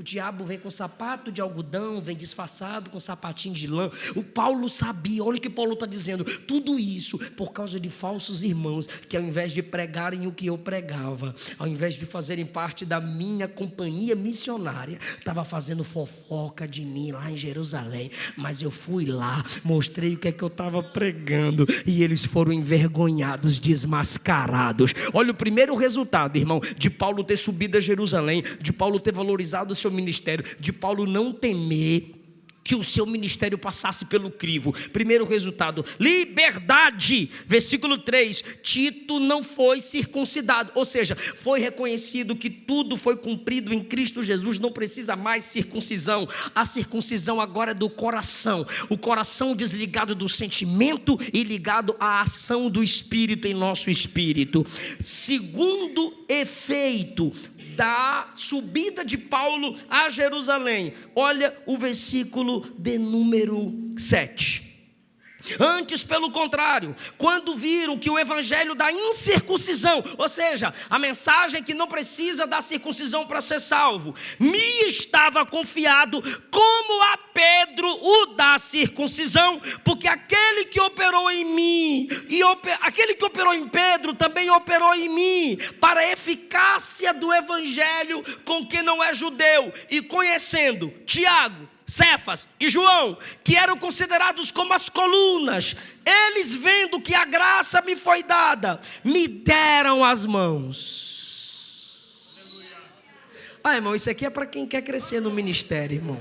diabo vem com sapato de algodão, vem disfarçado com sapatinho de lã. O Paulo sabia, olha o que Paulo está dizendo, tudo isso por causa de falsos irmãos, que ao invés de pregarem o que eu pregava, ao invés de fazerem parte da minha companhia missionária, estava fazendo fofoca de mim lá em Jerusalém. Mas eu fui lá, mostrei o que é que eu estava pregando, e eles foram envergonhados, desmascarados. Olha o primeiro resultado, irmão, de Paulo ter subido a Jerusalém, de Paulo ter valorizado o seu ministério, de Paulo não temer que o seu ministério passasse pelo crivo. Primeiro resultado, liberdade. Versículo 3, Tito não foi circuncidado, ou seja, foi reconhecido que tudo foi cumprido em Cristo Jesus, não precisa mais circuncisão. A circuncisão agora é do coração, o coração desligado do sentimento e ligado à ação do Espírito em nosso espírito. Segundo efeito da subida de Paulo a Jerusalém, olha o versículo de número 7. Antes, pelo contrário, quando viram que o evangelho da incircuncisão, ou seja, a mensagem que não precisa da circuncisão para ser salvo, me estava confiado como a Pedro o da circuncisão, porque aquele que operou em mim, aquele que operou em Pedro, também operou em mim, para a eficácia do evangelho com quem não é judeu, e conhecendo Tiago, Cefas e João, que eram considerados como as colunas, eles vendo que a graça me foi dada, me deram as mãos. Ah, irmão, isso aqui é para quem quer crescer no ministério, irmão.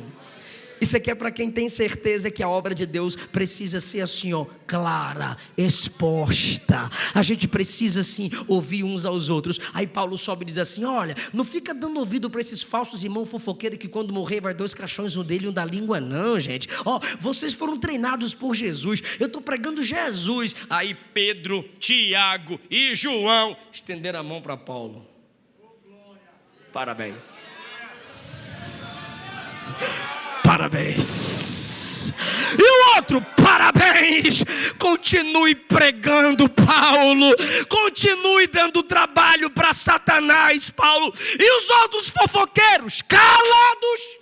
Isso aqui é para quem tem certeza que a obra de Deus precisa ser assim, ó, clara, exposta. A gente precisa assim ouvir uns aos outros. Aí Paulo sobe e diz assim: olha, não fica dando ouvido para esses falsos irmãos fofoqueiros que quando morrer vai 2 caixões, um dele e um da língua, não, gente. Ó, vocês foram treinados por Jesus. Eu estou pregando Jesus. Aí Pedro, Tiago e João estenderam a mão para Paulo. Parabéns. Parabéns. E o outro, parabéns. Continue pregando, Paulo. Continue dando trabalho para Satanás, Paulo. E os outros fofoqueiros, calados.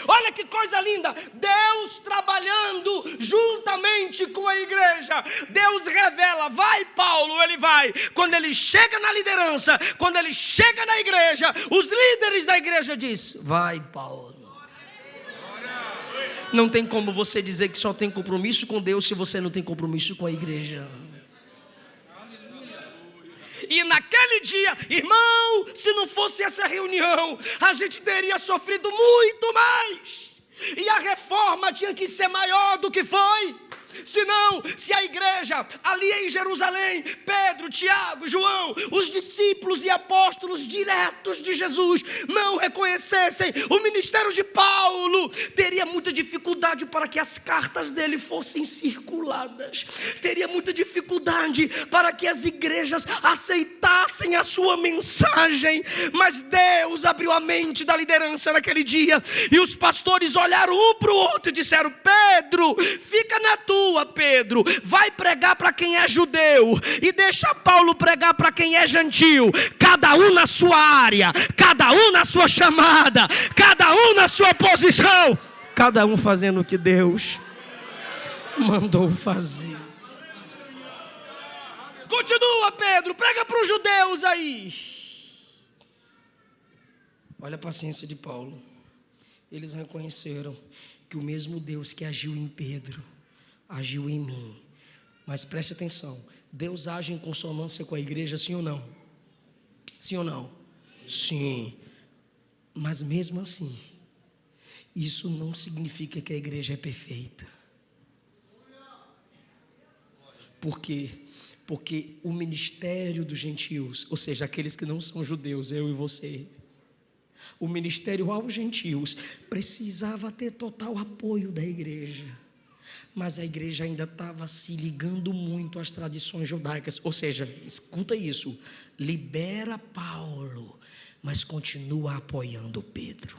Olha que coisa linda, Deus trabalhando juntamente com a igreja. Deus revela, vai Paulo, ele vai. Quando ele chega na liderança, quando ele chega na igreja, os líderes da igreja dizem: vai Paulo. Não tem como você dizer que só tem compromisso com Deus se você não tem compromisso com a igreja. E naquele dia, irmão, se não fosse essa reunião, a gente teria sofrido muito mais. E a reforma tinha que ser maior do que foi. Senão, se a igreja ali em Jerusalém, Pedro, Tiago, João, os discípulos e apóstolos diretos de Jesus não reconhecessem o ministério de Paulo, teria muita dificuldade para que as cartas dele fossem circuladas, teria muita dificuldade para que as igrejas aceitassem a sua mensagem. Mas Deus abriu a mente da liderança naquele dia, e os pastores olharam um para o outro e disseram: Pedro, fica na tua, Pedro, vai pregar para quem é judeu e deixa Paulo pregar para quem é gentio, cada um na sua área, cada um na sua chamada, cada um na sua posição, cada um fazendo o que Deus mandou fazer. Continua, Pedro, prega para os judeus aí. Olha a paciência de Paulo. Eles reconheceram que o mesmo Deus que agiu em Pedro agiu em mim. Mas preste atenção, Deus age em consonância com a igreja, sim ou não? Sim ou não? Sim. Mas mesmo assim, isso não significa que a igreja é perfeita. Por quê? Porque o ministério dos gentios, ou seja, aqueles que não são judeus, eu e você, o ministério aos gentios precisava ter total apoio da igreja. Mas a igreja ainda estava se ligando muito às tradições judaicas. Ou seja, escuta isso, libera Paulo, mas continua apoiando Pedro.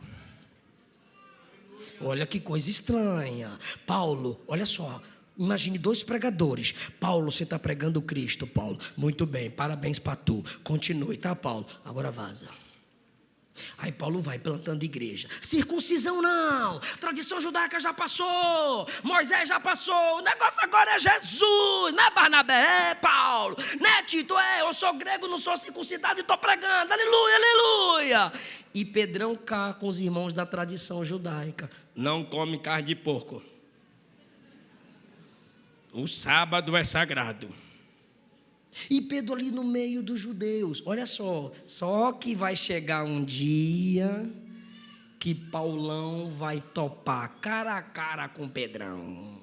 Olha que coisa estranha. Paulo, olha só, imagine 2 pregadores. Paulo, você está pregando Cristo, Paulo. Muito bem, parabéns para tu. Continue, tá, Paulo? Agora vaza. Aí Paulo vai plantando igreja. Circuncisão não, tradição judaica já passou, Moisés já passou, o negócio agora é Jesus, não é Barnabé, é Paulo, não é Tito, eu sou grego, não sou circuncidado e estou pregando, aleluia, aleluia. E Pedrão cá com os irmãos da tradição judaica: não come carne de porco, o sábado é sagrado. E Pedro ali no meio dos judeus, olha só que vai chegar um dia que Paulão vai topar cara a cara com Pedrão.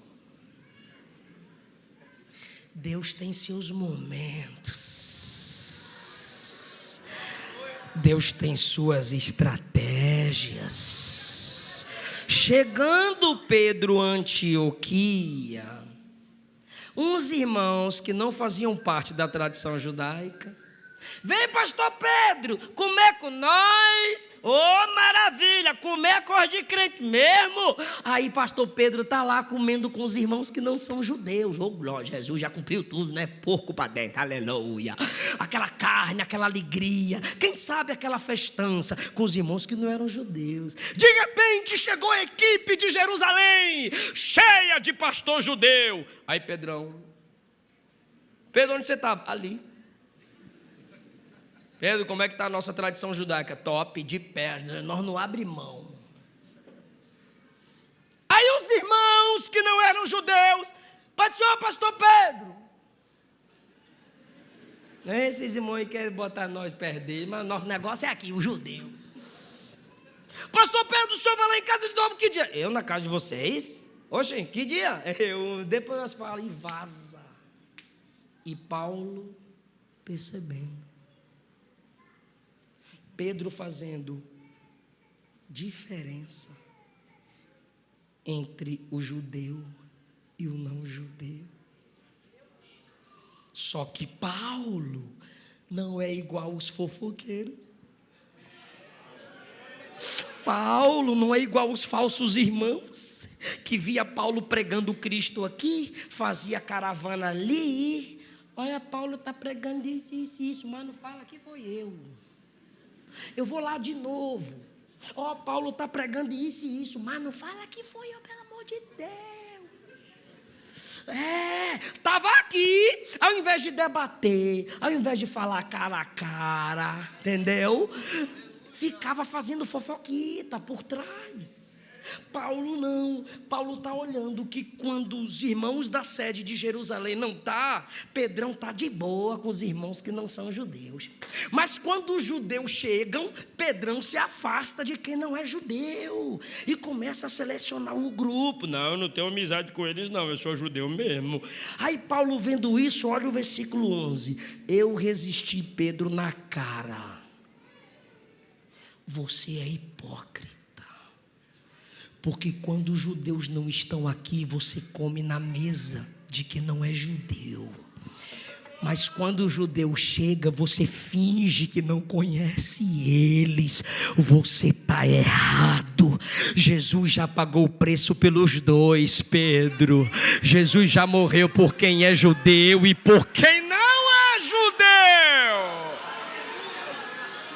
Deus tem seus momentos, Deus tem suas estratégias. Chegando Pedro a Antioquia, uns irmãos que não faziam parte da tradição judaica: vem pastor Pedro, comer com nós, maravilha, comer com os de crente mesmo. Aí pastor Pedro está lá comendo com os irmãos que não são judeus. Glória, Jesus já cumpriu tudo, né? Porco para dentro, aleluia. Aquela carne, aquela alegria, quem sabe aquela festança com os irmãos que não eram judeus. De repente chegou a equipe de Jerusalém, cheia de pastor judeu. Aí Pedro, onde você estava? Ali. Pedro, como é que está a nossa tradição judaica? Top, de pé, nós não abrimos mão. Aí os irmãos que não eram judeus: pastor Pedro, Esses irmãos aí querem botar nós perder, mas nosso negócio é aqui, os judeus. Pastor Pedro, o senhor vai lá em casa de novo que dia? Eu na casa de vocês? Oxe, que dia? Depois nós falamos e vaza. E Paulo percebendo. Pedro fazendo diferença entre o judeu e o não judeu. Só que Paulo não é igual aos fofoqueiros. Paulo não é igual aos falsos irmãos, que via Paulo pregando Cristo aqui, fazia caravana ali. Olha, Paulo está pregando isso, mas não fala que foi eu. Eu vou lá de novo. Paulo está pregando isso, mas não fala que foi eu, pelo amor de Deus. Estava aqui, ao invés de debater, ao invés de falar cara a cara, entendeu? Ficava fazendo fofoquita por trás. Paulo não. Paulo está olhando que quando os irmãos da sede de Jerusalém não tá, Pedrão está de boa com os irmãos que não são judeus. Mas quando os judeus chegam, Pedrão se afasta de quem não é judeu e começa a selecionar o grupo. Não, eu não tenho amizade com eles não, eu sou judeu mesmo. Aí Paulo vendo isso, olha o versículo 11. Eu resisti Pedro na cara. Você é hipócrita. Porque quando os judeus não estão aqui, você come na mesa de que não é judeu. Mas quando o judeu chega, você finge que não conhece eles. Você está errado. Jesus já pagou o preço pelos dois, Pedro. Jesus já morreu por quem é judeu e por quem não é judeu.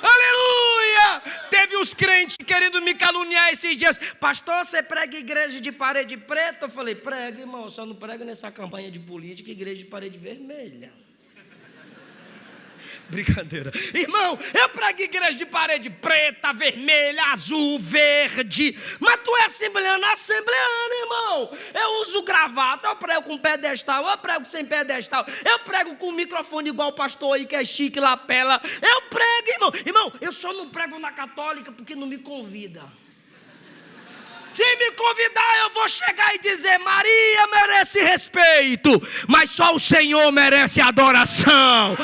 Aleluia! Teve os crentes querendo me caluniar esses dias. Pastor, você prega igreja de parede preta? Eu falei, prega, irmão, só não prego nessa campanha de política, igreja de parede vermelha. Brincadeira. Irmão, eu prego igreja de parede preta, vermelha, azul, verde. Mas tu é assembleano, irmão. Eu uso gravata, eu prego com pedestal, eu prego sem pedestal. Eu prego com microfone igual o pastor aí que é chique, lapela. Eu prego, irmão. Irmão, eu só não prego na católica porque não me convida. Se me convidar, eu vou chegar e dizer, Maria merece respeito, mas só o Senhor merece adoração.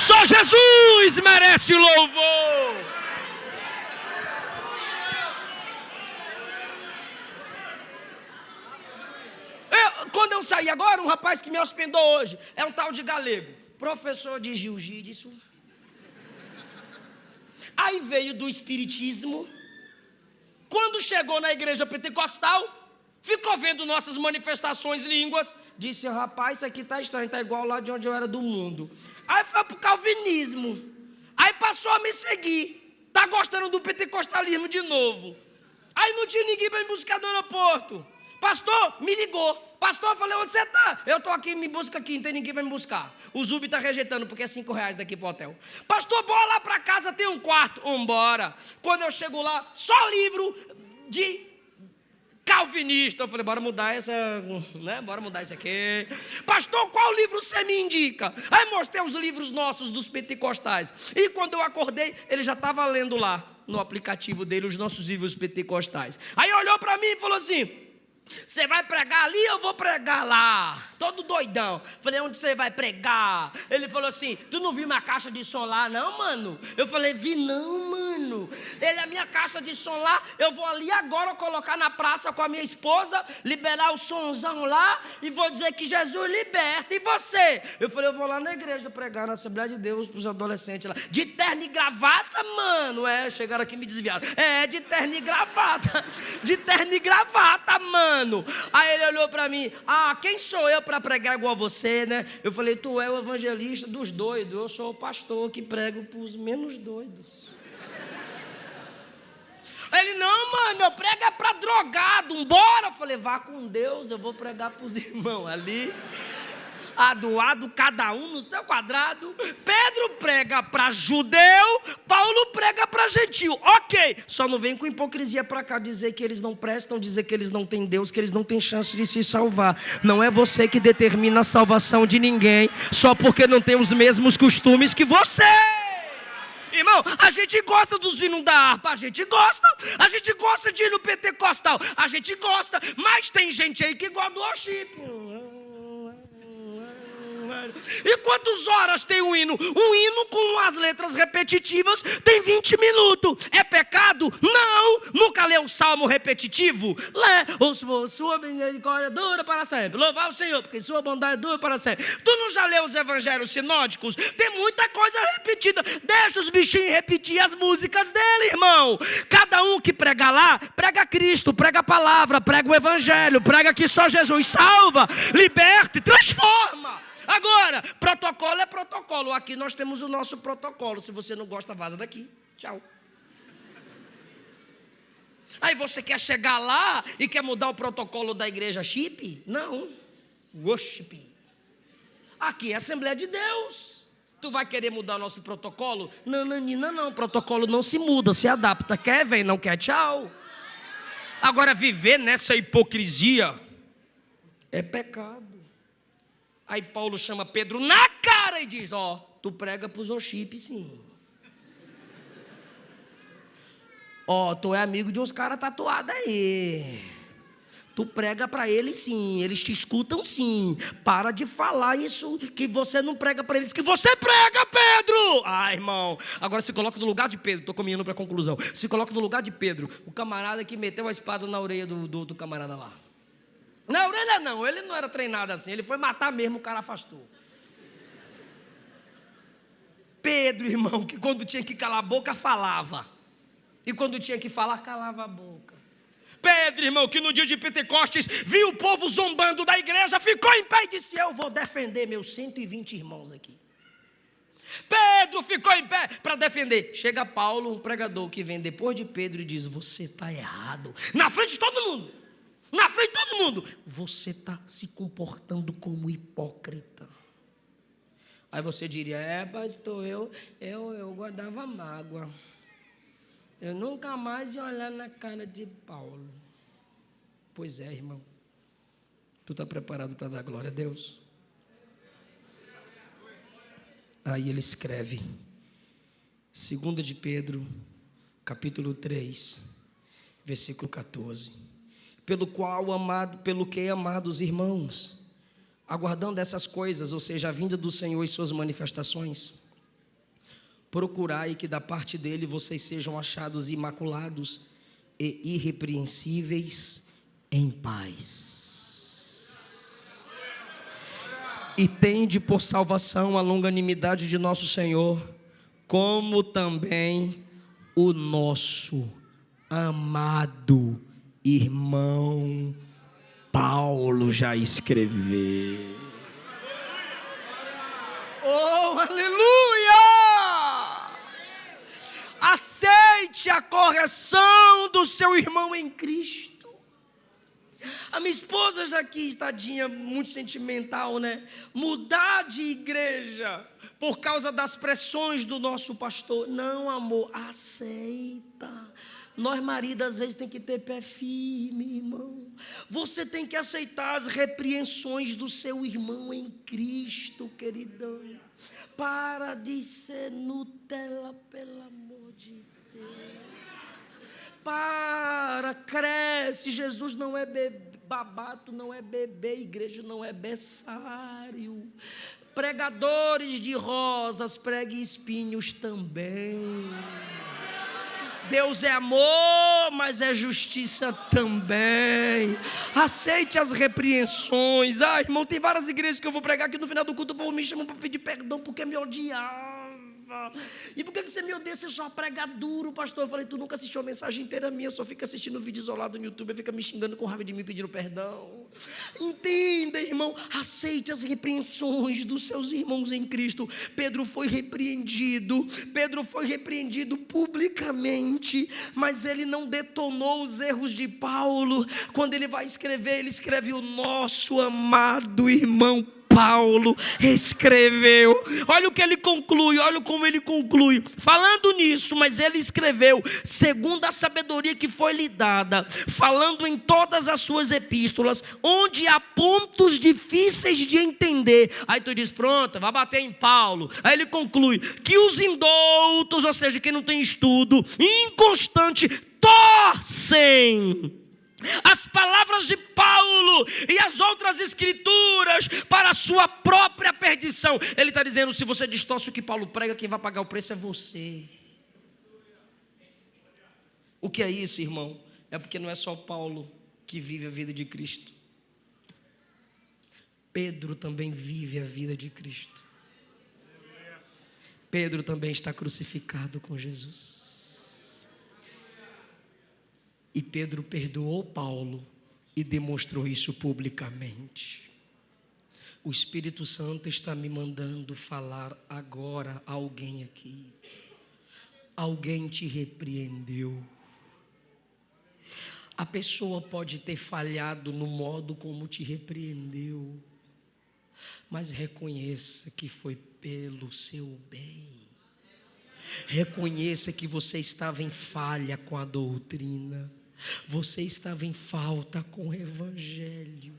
Só Jesus merece louvor. Quando eu saí agora, um rapaz que me hospedou hoje, é um tal de galego, professor de jiu-jitsu. Aí veio do espiritismo. Quando chegou na igreja pentecostal, ficou vendo nossas manifestações línguas, disse, rapaz, isso aqui está estranho, está igual lá de onde eu era do mundo. Aí foi para o calvinismo, aí passou a me seguir, está gostando do pentecostalismo de novo. Aí não tinha ninguém para me buscar no aeroporto. Pastor, me ligou. Pastor, eu falei, onde você está? Eu estou aqui, me busca aqui, não tem ninguém para me buscar. O Zubi está rejeitando, porque é R$5 daqui para o hotel. Pastor, bora lá para casa, tem um quarto. Vambora. Quando eu chego lá, só livro de calvinista. Eu falei, bora mudar essa, né? Bora mudar isso aqui. Pastor, qual livro você me indica? Aí mostrei os livros nossos dos pentecostais. E quando eu acordei, ele já estava lendo lá, no aplicativo dele, os nossos livros pentecostais. Aí olhou para mim e falou assim, você vai pregar ali, eu vou pregar lá. Todo doidão. Falei, onde você vai pregar? Ele falou assim, tu não viu minha caixa de som lá não, mano? Eu falei, vi não, mano. Ele, a minha caixa de som lá, eu vou ali agora colocar na praça com a minha esposa, liberar o sonzão lá e vou dizer que Jesus liberta. E você? Eu falei, eu vou lá na igreja pregar na Assembleia de Deus para os adolescentes lá. De terno e gravata, mano. Chegaram aqui e me desviaram. De terno e gravata. De terno e gravata, mano. Aí ele olhou para mim, quem sou eu para pregar igual você, né? Eu falei, tu é o evangelista dos doidos, eu sou o pastor que prego para os menos doidos. Ele, não, mano, eu prego é para drogado, bora. Eu falei, vá com Deus, eu vou pregar para os irmãos ali. Adoado, cada um no seu quadrado. Pedro prega para judeu, Paulo prega para gentil. Ok, só não vem com hipocrisia para cá dizer que eles não prestam, dizer que eles não têm Deus, que eles não têm chance de se salvar. Não é você que determina a salvação de ninguém, só porque não tem os mesmos costumes que você. Irmão, a gente gosta dos hinos da harpa, a gente gosta de hino pentecostal, a gente gosta, mas tem gente aí que gosta do worship. E quantas horas tem um hino? Um hino com as letras repetitivas tem 20 minutos. É pecado? Não. Nunca leu o salmo repetitivo? Lê. Sua misericórdia dura para sempre. Louvar o Senhor, porque sua bondade dura para sempre. Tu não já leu os evangelhos sinóticos? Tem muita coisa repetida. Deixa os bichinhos repetir as músicas dele, irmão. Cada um que prega lá, prega Cristo, prega a palavra, prega o evangelho, prega que só Jesus salva, liberta e transforma. Agora, protocolo é protocolo. Aqui nós temos o nosso protocolo. Se você não gosta, vaza daqui. Tchau. Aí você quer chegar lá e quer mudar o protocolo da igreja chip? Não. Worship. Aqui é Assembleia de Deus. Tu vai querer mudar o nosso protocolo? Não. Protocolo não se muda, se adapta. Quer, vem, não quer, tchau. Agora, viver nessa hipocrisia é pecado. Aí Paulo chama Pedro na cara e diz, tu prega para os worship, sim. Tu é amigo de uns caras tatuados aí. Tu prega para eles, sim. Eles te escutam, sim. Para de falar isso que você não prega para eles, que você prega, Pedro. Irmão, agora se coloca no lugar de Pedro. Estou caminhando para a conclusão. Se coloca no lugar de Pedro, o camarada que meteu a espada na orelha do camarada lá. Na orelha não, ele não era treinado assim, ele foi matar mesmo, o cara afastou. Pedro, irmão, que quando tinha que calar a boca, falava. E quando tinha que falar, calava a boca. Pedro, irmão, que no dia de Pentecostes, viu o povo zombando da igreja, ficou em pé e disse, eu vou defender meus 120 irmãos aqui. Pedro ficou em pé para defender. Chega Paulo, um pregador que vem depois de Pedro e diz, você está errado. Na frente de todo mundo. Na frente de todo mundo, você está se comportando como hipócrita. Aí você diria, pastor, eu guardava mágoa. Eu nunca mais ia olhar na cara de Paulo. Pois é, irmão. Tu está preparado para dar glória a Deus? Aí ele escreve, 2 de Pedro, capítulo 3, versículo 14. Pelo que, amados irmãos, aguardando essas coisas, ou seja, a vinda do Senhor e suas manifestações, procurai que da parte dele vocês sejam achados imaculados e irrepreensíveis em paz. E tende por salvação a longanimidade de nosso Senhor, como também o nosso amado irmão Paulo já escreveu. Oh, aleluia! Aceite a correção do seu irmão em Cristo. A minha esposa já aqui, tadinha, muito sentimental, né? Mudar de igreja por causa das pressões do nosso pastor. Não, amor, aceita. Nós, maridos, às vezes tem que ter pé firme, irmão. Você tem que aceitar as repreensões do seu irmão em Cristo, queridão. Para de ser Nutella, pelo amor de Deus. Cresce. Jesus não é babato, não é bebê. Igreja não é berçário. Pregadores de rosas, pregue espinhos também. Deus é amor, mas é justiça também. Aceite as repreensões. Irmão, tem várias igrejas que eu vou pregar que no final do culto o povo me chama para pedir perdão porque me odiava. E por que você me odeia? Você só prega duro, pastor. Eu falei, tu nunca assistiu a mensagem inteira minha, só fica assistindo vídeo isolado no YouTube, fica me xingando com raiva de mim, pedindo perdão. Entenda, irmão, aceite as repreensões dos seus irmãos em Cristo. Pedro foi repreendido publicamente, mas ele não detonou os erros de Paulo. Quando ele vai escrever, ele escreve o nosso amado irmão Paulo escreveu. Olha o que ele conclui, olha como ele conclui. Falando nisso, mas ele escreveu segundo a sabedoria que foi lhe dada, falando em todas as suas epístolas, onde há pontos difíceis de entender. Aí tu diz, pronto, vai bater em Paulo. Aí ele conclui que os indoutos, ou seja, quem não tem estudo, inconstante, torcem as palavras de Paulo e as outras escrituras para a sua própria perdição. Ele está dizendo, se você distorce o que Paulo prega, quem vai pagar o preço é você. O que é isso, irmão? É porque não é só Paulo que vive a vida de Cristo. Pedro também vive a vida de Cristo. Pedro também está crucificado com Jesus. E Pedro perdoou Paulo e demonstrou isso publicamente. O Espírito Santo está me mandando falar agora a alguém aqui. Alguém te repreendeu. A pessoa pode ter falhado no modo como te repreendeu, mas reconheça que foi pelo seu bem. Reconheça que você estava em falha com a doutrina, você estava em falta com o Evangelho.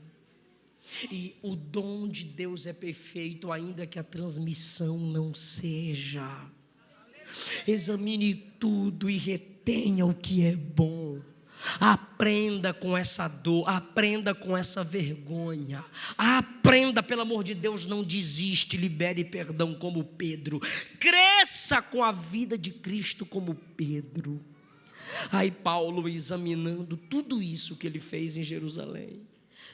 E o dom de Deus é perfeito, ainda que a transmissão não seja. Examine tudo e retenha o que é bom. Aprenda com essa dor, aprenda com essa vergonha, aprenda, pelo amor de Deus, não desiste, libere perdão como Pedro, cresça com a vida de Cristo como Pedro. Aí Paulo, examinando tudo isso que ele fez em Jerusalém,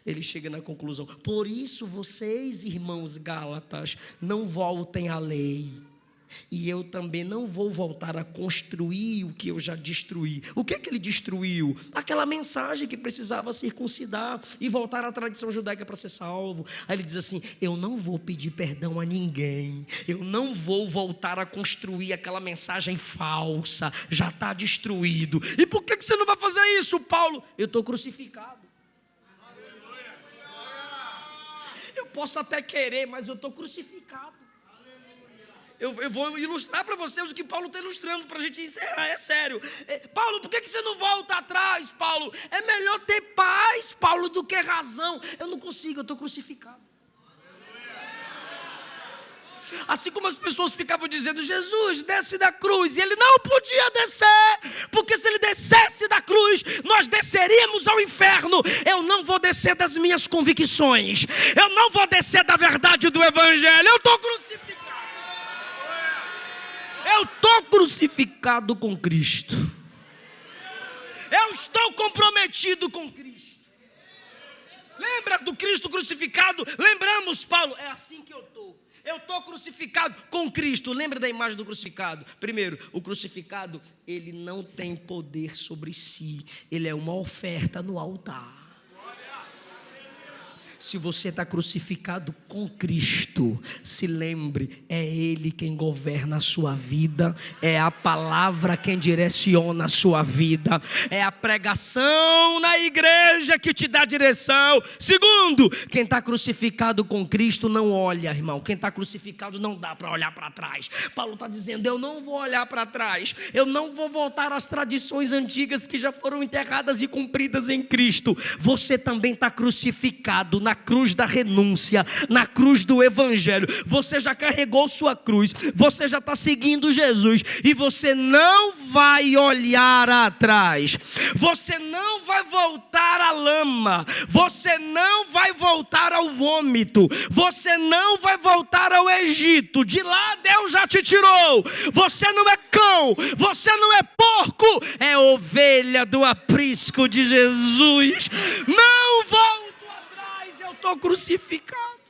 ele chega na conclusão: por isso vocês, irmãos gálatas, não voltem à lei. E eu também não vou voltar a construir o que eu já destruí. O que é que ele destruiu? Aquela mensagem que precisava circuncidar e voltar à tradição judaica para ser salvo. Aí ele diz assim: eu não vou pedir perdão a ninguém, eu não vou voltar a construir aquela mensagem falsa, já está destruído. E por que você não vai fazer isso, Paulo? Eu estou crucificado. Eu posso até querer, mas eu estou crucificado. Eu vou ilustrar para vocês o que Paulo está ilustrando para a gente encerrar, é sério. Paulo, por que você não volta atrás, Paulo? É melhor ter paz, Paulo, do que razão. Eu não consigo, eu estou crucificado. Assim como as pessoas ficavam dizendo: Jesus, desce da cruz. E ele não podia descer, porque se ele descesse da cruz, nós desceríamos ao inferno. Eu não vou descer das minhas convicções, eu não vou descer da verdade do Evangelho. Eu estou crucificado. Eu estou crucificado com Cristo. Eu estou comprometido com Cristo. Lembra do Cristo crucificado? Lembramos, Paulo, é assim que eu estou. Eu estou crucificado com Cristo. Lembra da imagem do crucificado? Primeiro, o crucificado, ele não tem poder sobre si. Ele é uma oferta no altar. Se você está crucificado com Cristo, se lembre, é Ele quem governa a sua vida, é a palavra quem direciona a sua vida, é a pregação na igreja que te dá direção. Segundo, quem está crucificado com Cristo não olha, irmão. Quem está crucificado não dá para olhar para trás. Paulo está dizendo: eu não vou olhar para trás, eu não vou voltar às tradições antigas que já foram enterradas e cumpridas em Cristo. Você também está crucificado na cruz da renúncia, na cruz do Evangelho. Você já carregou sua cruz, você já está seguindo Jesus, e você não vai olhar atrás, você não vai voltar à lama, você não vai voltar ao vômito, você não vai voltar ao Egito. De lá Deus já te tirou. Você não é cão, você não é porco, é ovelha do aprisco de Jesus. Não volta. Estou crucificado.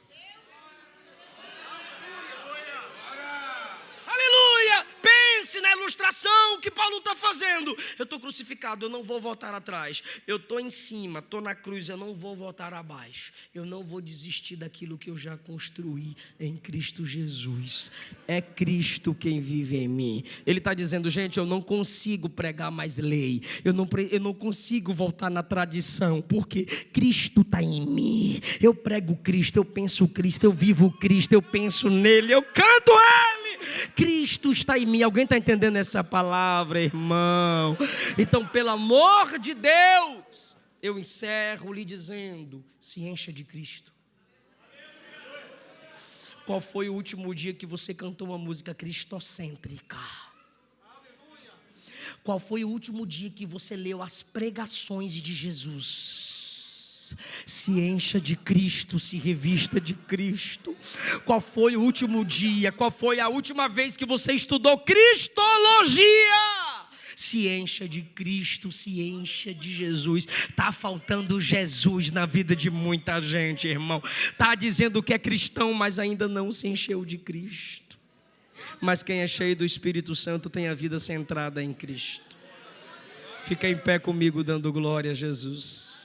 Aleluia. Pense Esse na ilustração, o que Paulo está fazendo? Eu estou crucificado, eu não vou voltar atrás. Eu estou em cima, estou na cruz, eu não vou voltar abaixo. Eu não vou desistir daquilo que eu já construí em Cristo Jesus. É Cristo quem vive em mim. Ele está dizendo, gente, eu não consigo pregar mais lei. Eu não consigo voltar na tradição, porque Cristo está em mim. Eu prego Cristo, eu penso Cristo, eu vivo Cristo, eu penso nele, eu canto Ele. Cristo está em mim. Alguém está entendendo essa palavra, irmão? Então, pelo amor de Deus, eu encerro lhe dizendo: se encha de Cristo. Qual foi o último dia que você cantou uma música cristocêntrica? Qual foi o último dia que você leu as pregações de Jesus? Se encha de Cristo, se revista de Cristo. Qual foi o último dia? Qual foi a última vez que você estudou cristologia? Se encha de Cristo, se encha de Jesus. Está faltando Jesus na vida de muita gente, irmão. Está dizendo que é cristão, mas ainda não se encheu de Cristo. Mas quem é cheio do Espírito Santo tem a vida centrada em Cristo. Fica em pé comigo dando glória a Jesus.